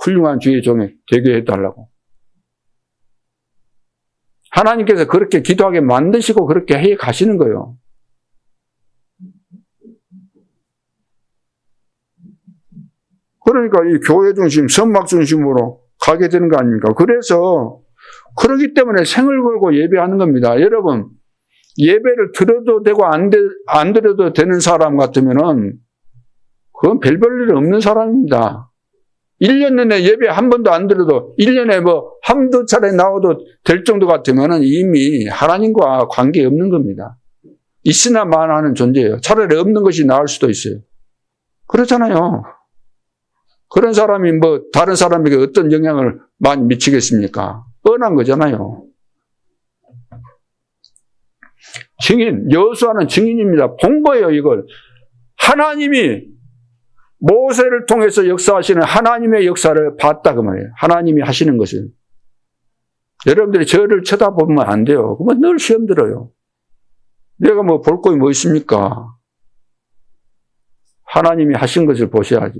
훌륭한 주의 종에 되게 해달라고. 하나님께서 그렇게 기도하게 만드시고 그렇게 해 가시는 거예요. 그러니까 이 교회 중심, 선막 중심으로 가게 되는 거 아닙니까? 그래서 그러기 때문에 생을 걸고 예배하는 겁니다. 여러분, 예배를 들어도 되고 안 들어도 되는 사람 같으면은 그건 별별 일 없는 사람입니다. 1년 내내 예배 한 번도 안 들어도 1년에 뭐 한두 차례 나와도 될 정도 같으면은 이미 하나님과 관계 없는 겁니다. 있으나 마나하는 존재예요. 차라리 없는 것이 나을 수도 있어요. 그렇잖아요. 그런 사람이 뭐 다른 사람에게 어떤 영향을 많이 미치겠습니까? 뻔한 거잖아요. 증인, 여호수아는 증인입니다. 본 거예요, 이걸. 하나님이 모세를 통해서 역사하시는 하나님의 역사를 봤다 그 말이에요. 하나님이 하시는 것을. 여러분들이 저를 쳐다보면 안 돼요. 그러면 늘 시험 들어요. 내가 뭐 볼 거이 뭐 있습니까? 하나님이 하신 것을 보셔야지.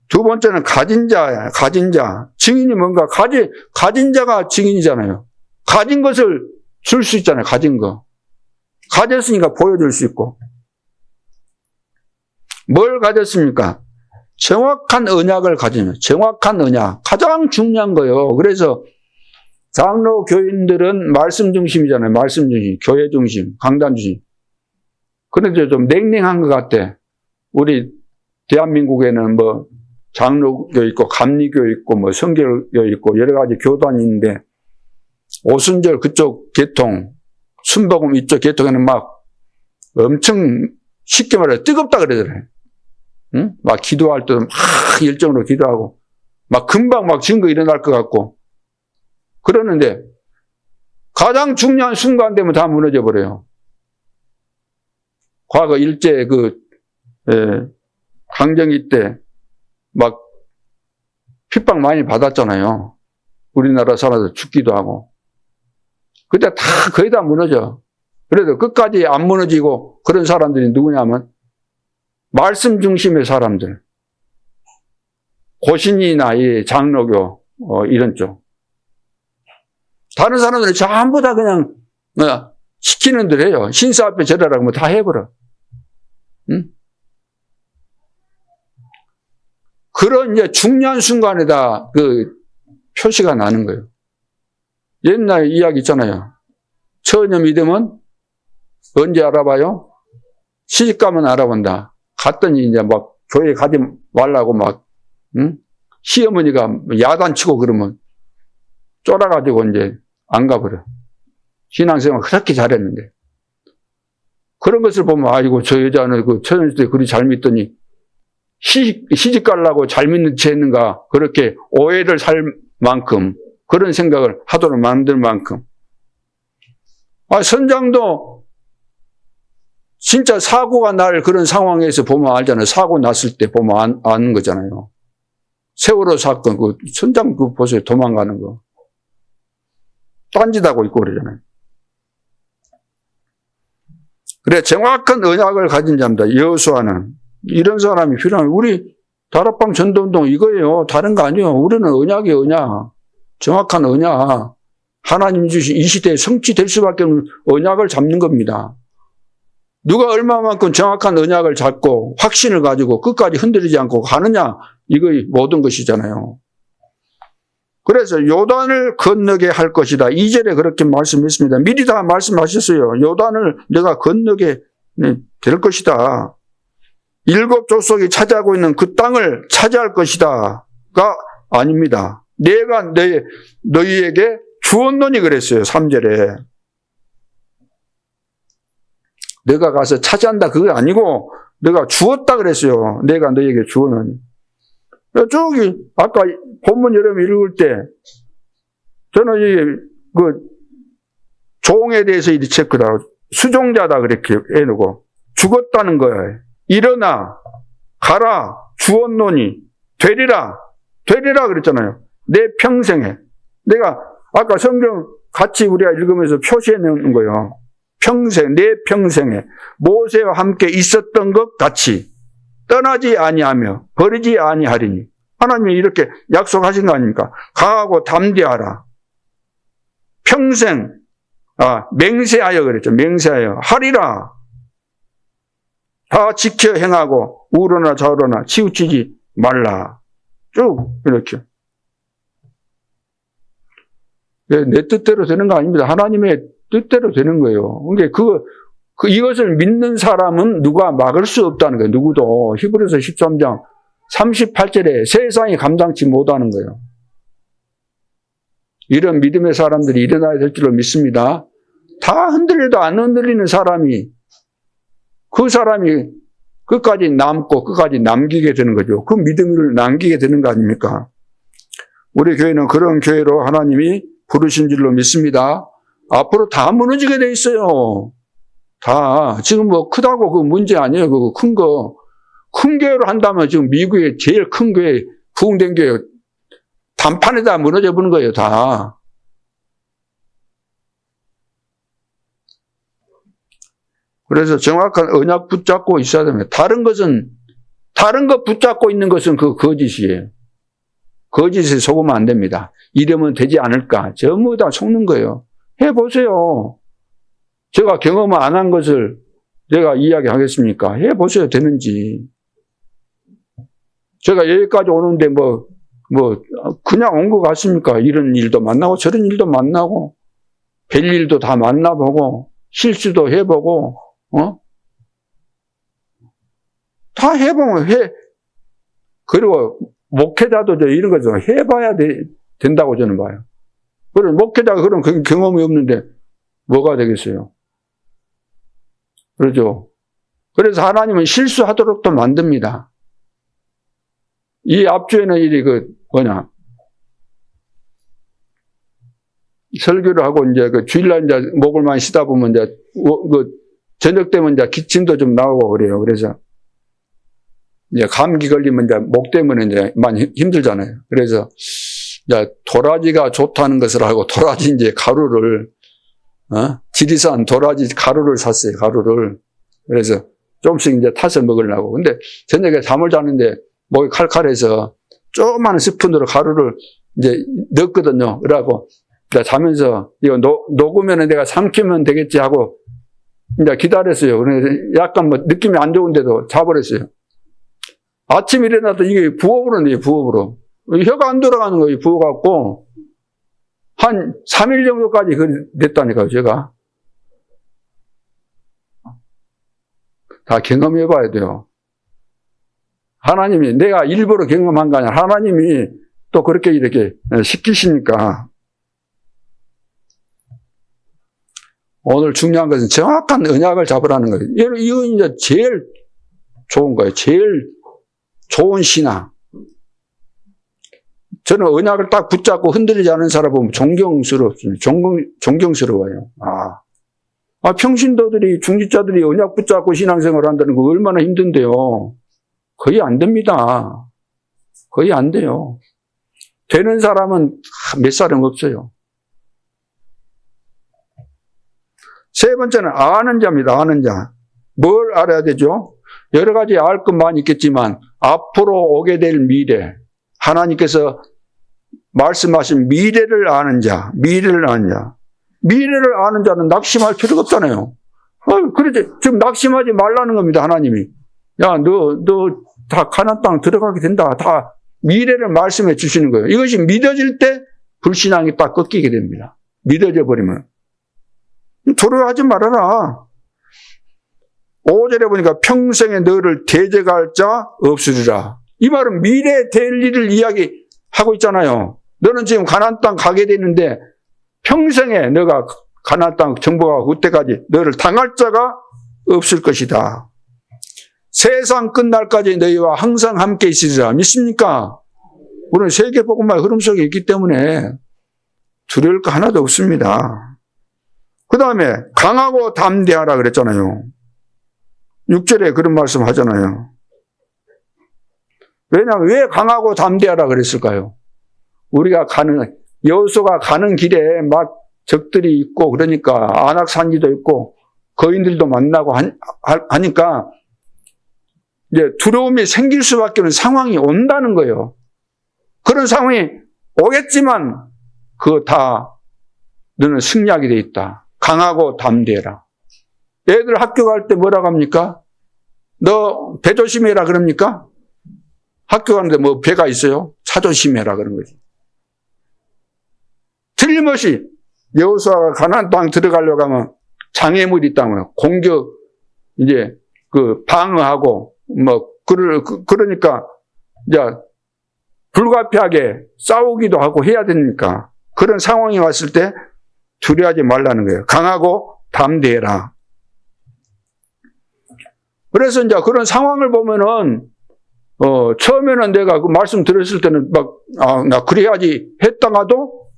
두 번째는 가진 자야, 가진 자. 증인이 뭔가? 가진 자가 증인이잖아요. 가진 것을 줄 수 있잖아요, 가진 거. 가졌으니까 보여줄 수 있고. 뭘 가졌습니까? 정확한 언약을 가지면, 정확한 언약. 가장 중요한 거예요. 그래서 장로 교인들은 말씀 중심이잖아요. 말씀 중심, 교회 중심, 강단 중심. 그런데 좀 냉랭한 것 같아. 우리 대한민국에는 뭐 장로교 있고 감리교 있고 뭐 성결교 있고 여러 가지 교단이 있는데 오순절 그쪽 계통, 순복음 이쪽 계통에는 막 엄청 쉽게 말해 뜨겁다 그러더라고요. 응? 막 기도할 때도 막 열정으로 기도하고 막 금방 막 증거 일어날 것 같고 그러는데 가장 중요한 순간 되면 다 무너져 버려요. 과거 일제 강점기 때 막 핍박 많이 받았잖아요. 우리나라 사람들 죽기도 하고. 그때 다 거의 다 무너져. 그래도 끝까지 안 무너지고 그런 사람들이 누구냐면 말씀 중심의 사람들. 고신이나 이 장로교 이런 쪽. 다른 사람들은 전부 다 그냥 시키는 대로 해요. 신사 앞에 절하라고 뭐 다 해버려. 응? 그런 이제 중요한 순간에다 그 표시가 나는 거예요. 옛날 이야기 있잖아요. 처녀 믿으면 언제 알아봐요? 시집가면 알아본다. 갔더니 이제 막 교회 가지 말라고 막, 시어머니가 야단치고 그러면 쫄아가지고 이제 안 가버려. 신앙생활 그렇게 잘했는데. 그런 것을 보면, 아이고, 저 여자는 그 처녀 때 그리 잘 믿더니 시집 가려고 잘 믿는 채 했는가, 그렇게 오해를 살 만큼, 그런 생각을 하도록 만들 만큼. 선장도 진짜 사고가 날 그런 상황에서 보면 알잖아요. 사고 났을 때 보면 아는 거잖아요. 세월호 사건, 그 선장 그 보세요. 도망가는 거. 딴짓하고 있고 그러잖아요. 그래, 정확한 언약을 가진 자입니다. 여호수아는. 이런 사람이 필요합니다. 우리 다락방 전도운동 이거예요. 다른 거 아니에요. 우리는 언약이 언약. 정확한 언약. 하나님 주신 이 시대에 성취될 수밖에 없는 언약을 잡는 겁니다. 누가 얼마만큼 정확한 언약을 잡고 확신을 가지고 끝까지 흔들리지 않고 가느냐, 이거 모든 것이잖아요. 그래서 요단을 건너게 할 것이다. 2절에 그렇게 말씀했습니다. 미리 다 말씀하셨어요. 요단을 내가 건너게 될 것이다. 7 족속이 차지하고 있는 그 땅을 차지할 것이다가 아닙니다. 내가 너희에게 주었노니 그랬어요. 3절에. 내가 가서 차지한다 그게 아니고 내가 주었다 그랬어요. 내가 너희에게 주었노니. 저기 아까 본문 여러분 읽을 때 저는 그 종에 대해서 이렇게 체크다. 수종자다 그렇게 해놓고 죽었다는 거예요. 일어나 가라 주었노니 되리라 그랬잖아요. 내 평생에. 내가 아까 성경 같이 우리가 읽으면서 표시해 놓은 거예요. 평생, 내 평생에 모세와 함께 있었던 것 같이 떠나지 아니하며 버리지 아니하리니. 하나님이 이렇게 약속하신 거 아닙니까? 강하고 담대하라. 평생 맹세하여 그랬죠. 맹세하여 하리라. 다 지켜 행하고 우러나 좌우러나 치우치지 말라. 쭉 이렇게. 내 뜻대로 되는 거 아닙니다. 하나님의 뜻대로 되는 거예요. 그러니까 이것을 믿는 사람은 누가 막을 수 없다는 거예요. 누구도. 히브리서 13장 38절에 세상이 감당치 못하는 거예요. 이런 믿음의 사람들이 일어나야 될 줄로 믿습니다. 다 흔들려도 안 흔들리는 사람이 그 사람이 끝까지 남고 끝까지 남기게 되는 거죠. 그 믿음을 남기게 되는 거 아닙니까? 우리 교회는 그런 교회로 하나님이 부르신 줄로 믿습니다. 앞으로 다 무너지게 돼 있어요. 다. 지금 뭐 크다고 그 문제 아니에요. 그거 큰 거. 큰 교회로 한다면 지금 미국의 제일 큰 교회, 부흥된 교회 단판에다 무너져 버는 거예요. 다. 그래서 정확한 언약 붙잡고 있어야 됩니다. 다른 것 붙잡고 있는 것은 그 거짓이에요. 거짓에 속으면 안 됩니다. 이러면 되지 않을까. 전부 다 속는 거예요. 해보세요. 제가 경험을 안 한 것을 내가 이야기하겠습니까? 해보세요. 되는지. 제가 여기까지 오는데 그냥 온 것 같습니까? 이런 일도 만나고 저런 일도 만나고 별일도 다 만나보고 실수도 해보고 다 해보면 그리고 목회자도 이런 거죠. 해봐야 된다고 저는 봐요. 그럼 목회자가 그런 경험이 없는데 뭐가 되겠어요? 그렇죠? 그래서 하나님은 실수하도록도 만듭니다. 이 앞주에는 설교를 하고 이제 주일날 이제 목을 많이 쉬다 보면 이제 저녁 되면 이제 기침도 좀 나오고 그래요. 그래서 이제 감기 걸리면 이제 목 때문에 이제 많이 힘들잖아요. 그래서 이제 도라지가 좋다는 것을 알고 도라지 이제 가루를 지리산 도라지 가루를 샀어요. 가루를. 그래서 조금씩 이제 타서 먹으려고. 근데 저녁에 잠을 자는데 목이 칼칼해서 조그마한 스푼으로 가루를 이제 넣었거든요. 그래갖고 자면서 이거 녹으면 내가 삼키면 되겠지 하고 이제 기다렸어요. 그래서 약간 느낌이 안 좋은데도 자버렸어요. 아침 일어나도 이게 부업으로 내요. 부업으로. 혀가 안 돌아가는 거예요. 부어갖고 한 3일 정도까지 됐다니까요. 제가. 다 경험해 봐야 돼요. 하나님이 내가 일부러 경험한 거 아니라 하나님이 또 그렇게 이렇게 시키시니까. 오늘 중요한 것은 정확한 언약을 잡으라는 거예요. 이건 이제 제일 좋은 거예요. 제일 좋은 신앙. 저는 언약을 딱 붙잡고 흔들리지 않은 사람 보면 존경스럽습니다. 존경스러워요. 평신도들이, 중직자들이 언약 붙잡고 신앙생활을 한다는 거 얼마나 힘든데요. 거의 안 됩니다. 거의 안 돼요. 되는 사람은 몇 사람 없어요. 세 번째는 아는 자입니다. 아는 자. 뭘 알아야 되죠? 여러 가지 알 것 많이 있겠지만 앞으로 오게 될 미래, 하나님께서 말씀하신 미래를 아는 자, 미래를 아는 자. 미래를 아는 자는 낙심할 필요가 없잖아요. 그렇지. 지금 낙심하지 말라는 겁니다, 하나님이. 야, 너 다 가나안 땅 들어가게 된다. 다 미래를 말씀해 주시는 거예요. 이것이 믿어질 때 불신앙이 딱 꺾이게 됩니다. 믿어져 버리면. 두려워하지 말아라. 5절에 보니까 평생에 너를 대적할 자 없으리라. 이 말은 미래에 될 일을 이야기하고 있잖아요. 너는 지금 가나안 땅 가게 되는데 평생에 너가 가나안 땅 정복하고 그때까지 너를 당할 자가 없을 것이다. 세상 끝날까지 너희와 항상 함께 있으리라. 믿습니까? 우리는 세계복음화의 흐름 속에 있기 때문에 두려울 거 하나도 없습니다. 그 다음에 강하고 담대하라 그랬잖아요. 6절에 그런 말씀 하잖아요. 왜냐하면 왜 강하고 담대하라 그랬을까요? 우리가 여호수아가 가는 길에 막 적들이 있고 그러니까 안악산지도 있고 거인들도 만나고 하니까 이제 두려움이 생길 수밖에 없는 상황이 온다는 거예요. 그런 상황이 오겠지만 그거 다 너는 승리하게 돼 있다. 강하고 담대해라. 애들 학교 갈 때 뭐라고 합니까? 너 배 조심해라 그럽니까? 학교 가는데 뭐 배가 있어요? 차 조심해라 그런 거지. 틀림없이 여호수아가 가나안 땅 들어가려고 하면 장애물이 있다면 공격 이제 방어하고 그러니까 이제 불가피하게 싸우기도 하고 해야 되니까 그런 상황이 왔을 때 두려워하지 말라는 거예요. 강하고 담대해라. 그래서 이제 그런 상황을 보면은 처음에는 내가 그 말씀 들었을 때는 나 그래야지 했다가도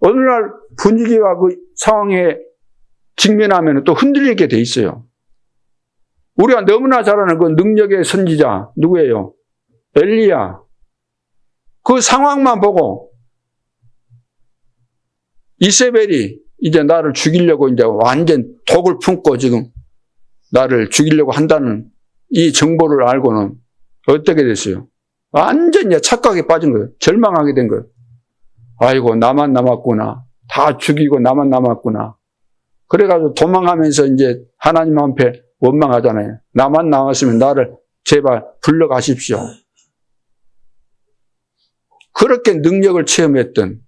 어느 날 분위기와 그 상황에 직면하면 또 흔들리게 돼 있어요. 우리가 너무나 잘 아는 그 능력의 선지자 누구예요? 엘리야. 그 상황만 보고 이세벨이 이제 나를 죽이려고 이제 완전 독을 품고 지금 나를 죽이려고 한다는 이 정보를 알고는 어떻게 됐어요? 완전히 착각에 빠진 거예요. 절망하게 된 거예요. 아이고 나만 남았구나. 다 죽이고 나만 남았구나. 그래가지고 도망하면서 이제 하나님 앞에 원망하잖아요. 나만 남았으면 나를 제발 불러가십시오. 그렇게 능력을 체험했던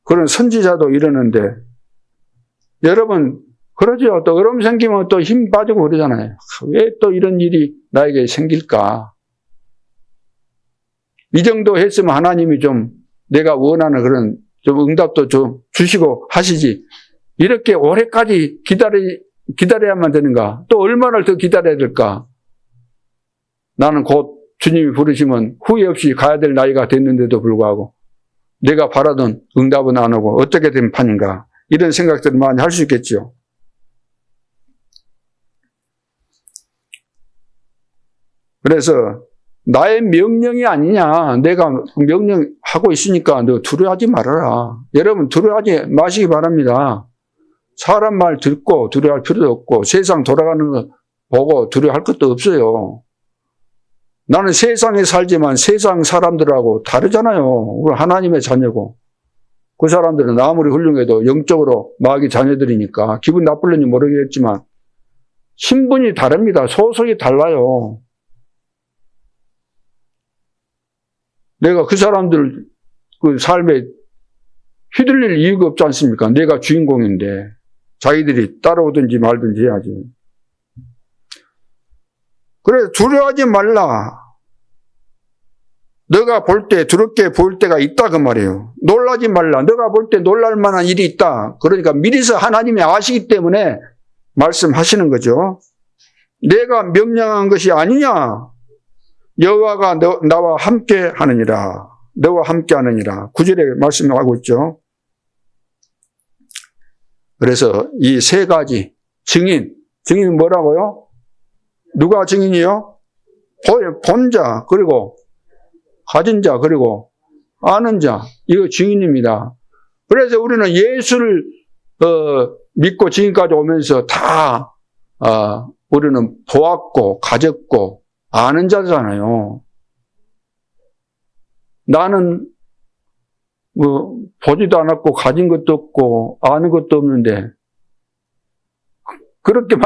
그런 선지자도 이러는데 여러분 그러죠. 또 어려움 생기면 또 힘 빠지고 그러잖아요. 왜 또 이런 일이 나에게 생길까? 이 정도 했으면 하나님이 좀 내가 원하는 그런 좀 응답도 좀 주시고 하시지. 이렇게 오래까지 기다려야만 되는가? 또 얼마나 더 기다려야 될까? 나는 곧 주님이 부르시면 후회 없이 가야 될 나이가 됐는데도 불구하고 내가 바라던 응답은 안 오고 어떻게 된 판인가? 이런 생각들을 많이 할 수 있겠죠. 그래서 나의 명령이 아니냐. 내가 명령하고 있으니까 너 두려워하지 말아라. 여러분 두려워하지 마시기 바랍니다. 사람 말 듣고 두려워할 필요도 없고 세상 돌아가는 거 보고 두려워할 것도 없어요. 나는 세상에 살지만 세상 사람들하고 다르잖아요. 우리 하나님의 자녀고 그 사람들은 아무리 훌륭해도 영적으로 마귀 자녀들이니까 기분 나쁠는지 모르겠지만 신분이 다릅니다. 소속이 달라요. 내가 그 사람들 그 삶에 휘둘릴 이유가 없지 않습니까? 내가 주인공인데 자기들이 따라오든지 말든지 해야지. 그래서 두려워하지 말라. 너가 볼 때 두렵게 보일 때가 있다 그 말이에요. 놀라지 말라. 너가 볼 때 놀랄 만한 일이 있다. 그러니까 미리서 하나님이 아시기 때문에 말씀하시는 거죠. 내가 명령한 것이 아니냐. 여호와가 나와 함께 하느니라. 너와 함께 하느니라. 9절에 말씀하고 있죠. 그래서 이 세 가지 증인은 뭐라고요? 누가 증인이요? 본 자, 그리고 가진 자, 그리고 아는 자. 이거 증인입니다. 그래서 우리는 예수를 믿고 지금까지 오면서 다 우리는 보았고 가졌고 아는 자잖아요. 나는 보지도 않았고 가진 것도 없고 아는 것도 없는데 그렇게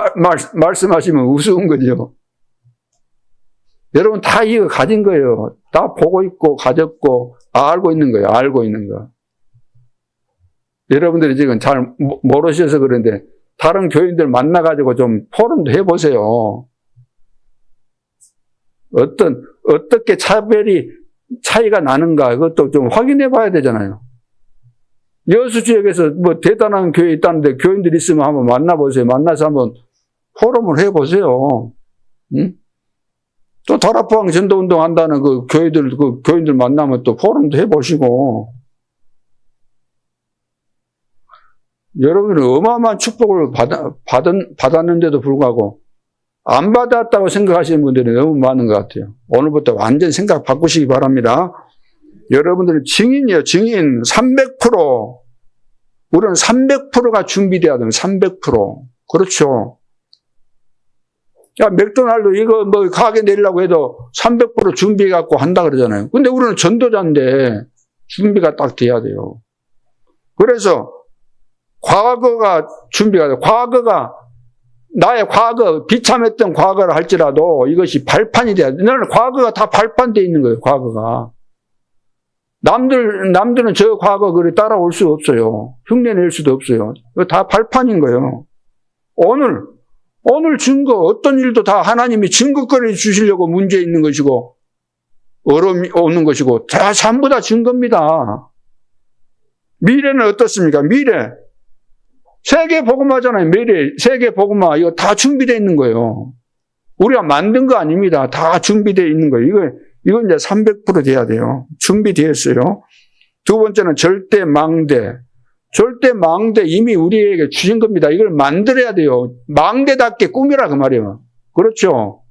말씀하시면 우스운 거죠. 여러분 다 이거 가진 거예요. 다 보고 있고 가졌고 알고 있는 거예요. 알고 있는 거. 여러분들이 지금 잘 모르셔서 그런데 다른 교인들 만나가지고 좀 포럼도 해보세요. 어떻게 차이가 나는가 그것도 좀 확인해 봐야 되잖아요. 여수 지역에서 뭐 대단한 교회 있다는데 교인들 있으면 한번 만나보세요. 만나서 한번 포럼을 해보세요. 응? 또 다락방 전도운동 한다는 그 교인들 만나면 또 포럼도 해보시고. 여러분은 어마어마한 축복을 받았는데도 불구하고 안 받았다고 생각하시는 분들이 너무 많은 것 같아요. 오늘부터 완전 생각 바꾸시기 바랍니다. 여러분들은 증인이에요. 증인 300%. 우리는 300%가 준비돼야 돼요. 300%. 그렇죠. 야, 맥도날드 이거 뭐 가게 내려고 해도 300% 준비해갖고 한다 그러잖아요. 근데 우리는 전도자인데 준비가 딱 돼야 돼요. 그래서 과거가 준비가 돼요. 과거가 나의 과거, 비참했던 과거를 할지라도 이것이 발판이 돼야 돼. 나는 과거가 다 발판되어 있는 거예요, 과거가. 남들은 저 과거 그래 따라올 수 없어요. 흉내낼 수도 없어요. 이거 다 발판인 거예요. 오늘 증거, 어떤 일도 다 하나님이 증거거리 주시려고 문제 있는 것이고, 어려움이 오는 것이고, 다 전부 다 증거입니다. 미래는 어떻습니까? 미래. 세계 복음화잖아요. 미래, 세계 복음화. 이거 다 준비되어 있는 거예요. 우리가 만든 거 아닙니다. 다 준비되어 있는 거예요. 이건 이제 300% 돼야 돼요. 준비되었어요. 두 번째는 절대 망대. 절대 망대 이미 우리에게 주신 겁니다. 이걸 만들어야 돼요. 망대답게 꾸미라 그 말이에요. 그렇죠?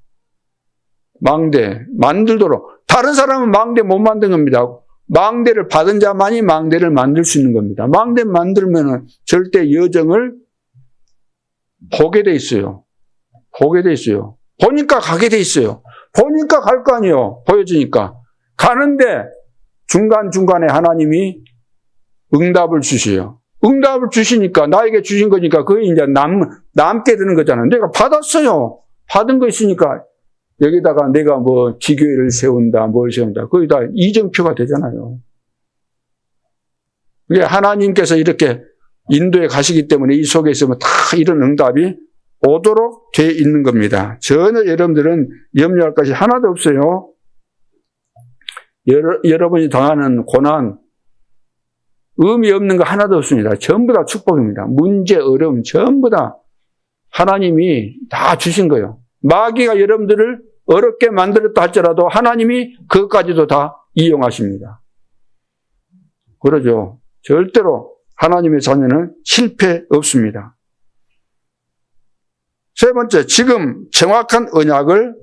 망대. 만들도록. 다른 사람은 망대 못 만든 겁니다. 망대를 받은 자만이 망대를 만들 수 있는 겁니다. 망대 만들면은 절대 여정을 보게 돼 있어요. 보게 돼 있어요. 보니까 가게 돼 있어요. 보니까 갈 거 아니에요. 보여주니까. 가는데 중간중간에 하나님이 응답을 주셔요. 응답을 주시니까 나에게 주신 거니까 그게 이제 남게 되는 거잖아요. 내가 받았어요. 받은 거 있으니까 여기다가 내가 뭐 지교회를 세운다, 뭘 세운다. 거의 다 이정표가 되잖아요. 이게 하나님께서 이렇게 인도에 가시기 때문에 이 속에 있으면 다 이런 응답이 오도록 돼 있는 겁니다. 전혀 여러분들은 염려할 것이 하나도 없어요. 여러분이 당하는 고난, 의미 없는 거 하나도 없습니다. 전부 다 축복입니다. 문제, 어려움 전부 다 하나님이 다 주신 거예요. 마귀가 여러분들을 어렵게 만들었다 할지라도 하나님이 그것까지도 다 이용하십니다. 그러죠. 절대로 하나님의 자녀는 실패 없습니다. 세 번째, 지금 정확한 언약을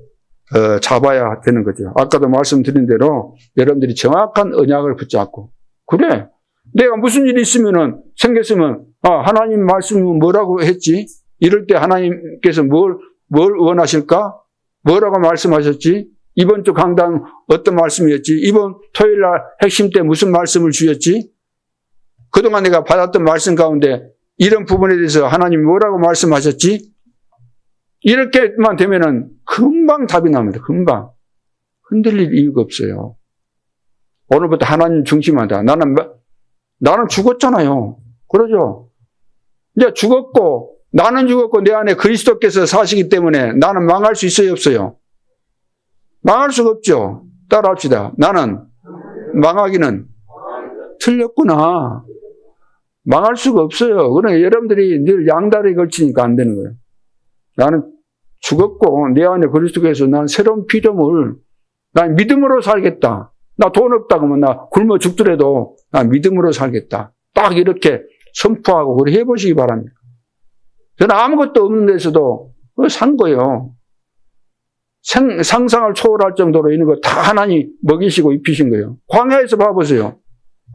잡아야 되는 거죠. 아까도 말씀드린 대로 여러분들이 정확한 언약을 붙잡고, 그래, 내가 무슨 일이 생겼으면, 하나님 말씀은 뭐라고 했지? 이럴 때 하나님께서 뭘 원하실까? 뭐라고 말씀하셨지? 이번 주 강단 어떤 말씀이었지? 이번 토요일 날 핵심 때 무슨 말씀을 주셨지? 그동안 내가 받았던 말씀 가운데 이런 부분에 대해서 하나님이 뭐라고 말씀하셨지? 이렇게만 되면은 금방 답이 납니다. 금방. 흔들릴 이유가 없어요. 오늘부터 하나님 중심하다. 나는 죽었잖아요. 그러죠? 이제 죽었고, 나는 죽었고 내 안에 그리스도께서 사시기 때문에 나는 망할 수 있어요, 없어요? 망할 수가 없죠. 따라합시다. 나는 망하기는 틀렸구나. 망할 수가 없어요. 그러나 여러분들이 늘 양다리에 걸치니까 안 되는 거예요. 나는 죽었고 내 안에 그리스도께서 난 새로운 피조물, 난 믿음으로 살겠다. 나 돈 없다 그러면 나 굶어 죽더라도 나 믿음으로 살겠다. 딱 이렇게 선포하고 그렇게 해보시기 바랍니다. 저는 아무것도 없는 데서도 산 거예요. 상상을 초월할 정도로 이런 거 다 하나님 먹이시고 입히신 거예요. 광야에서 봐보세요.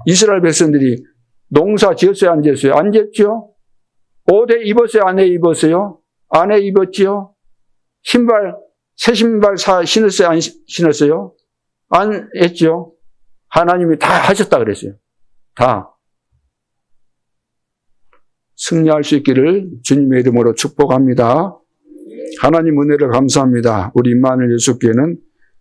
이스라엘 백성들이 농사 지었어요, 안 지었어요? 안 지었죠? 옷 입었어요, 안 입었어요? 안 입었지요? 새 신발 신었어요, 안 신었어요? 안 했죠? 하나님이 다 하셨다 그랬어요. 다. 승리할 수 있기를 주님의 이름으로 축복합니다. 하나님 은혜를 감사합니다. 우리 임마누엘 예수교회는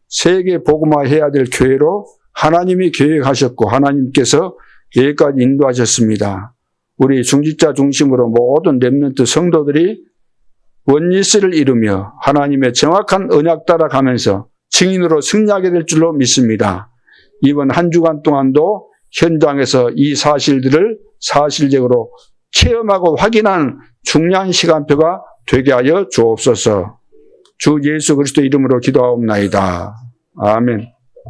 세계 복음화해야 될 교회로 하나님이 계획하셨고 하나님께서 여기까지 인도하셨습니다. 우리 중직자 중심으로 모든 렘넌트 성도들이 원리스를 이루며 하나님의 정확한 언약 따라가면서 증인으로 승리하게 될 줄로 믿습니다. 이번 한 주간 동안도 현장에서 이 사실들을 사실적으로 체험하고 확인하는 중요한 시간표가 되게 하여 주옵소서. 주 예수 그리스도 이름으로 기도하옵나이다. 아멘.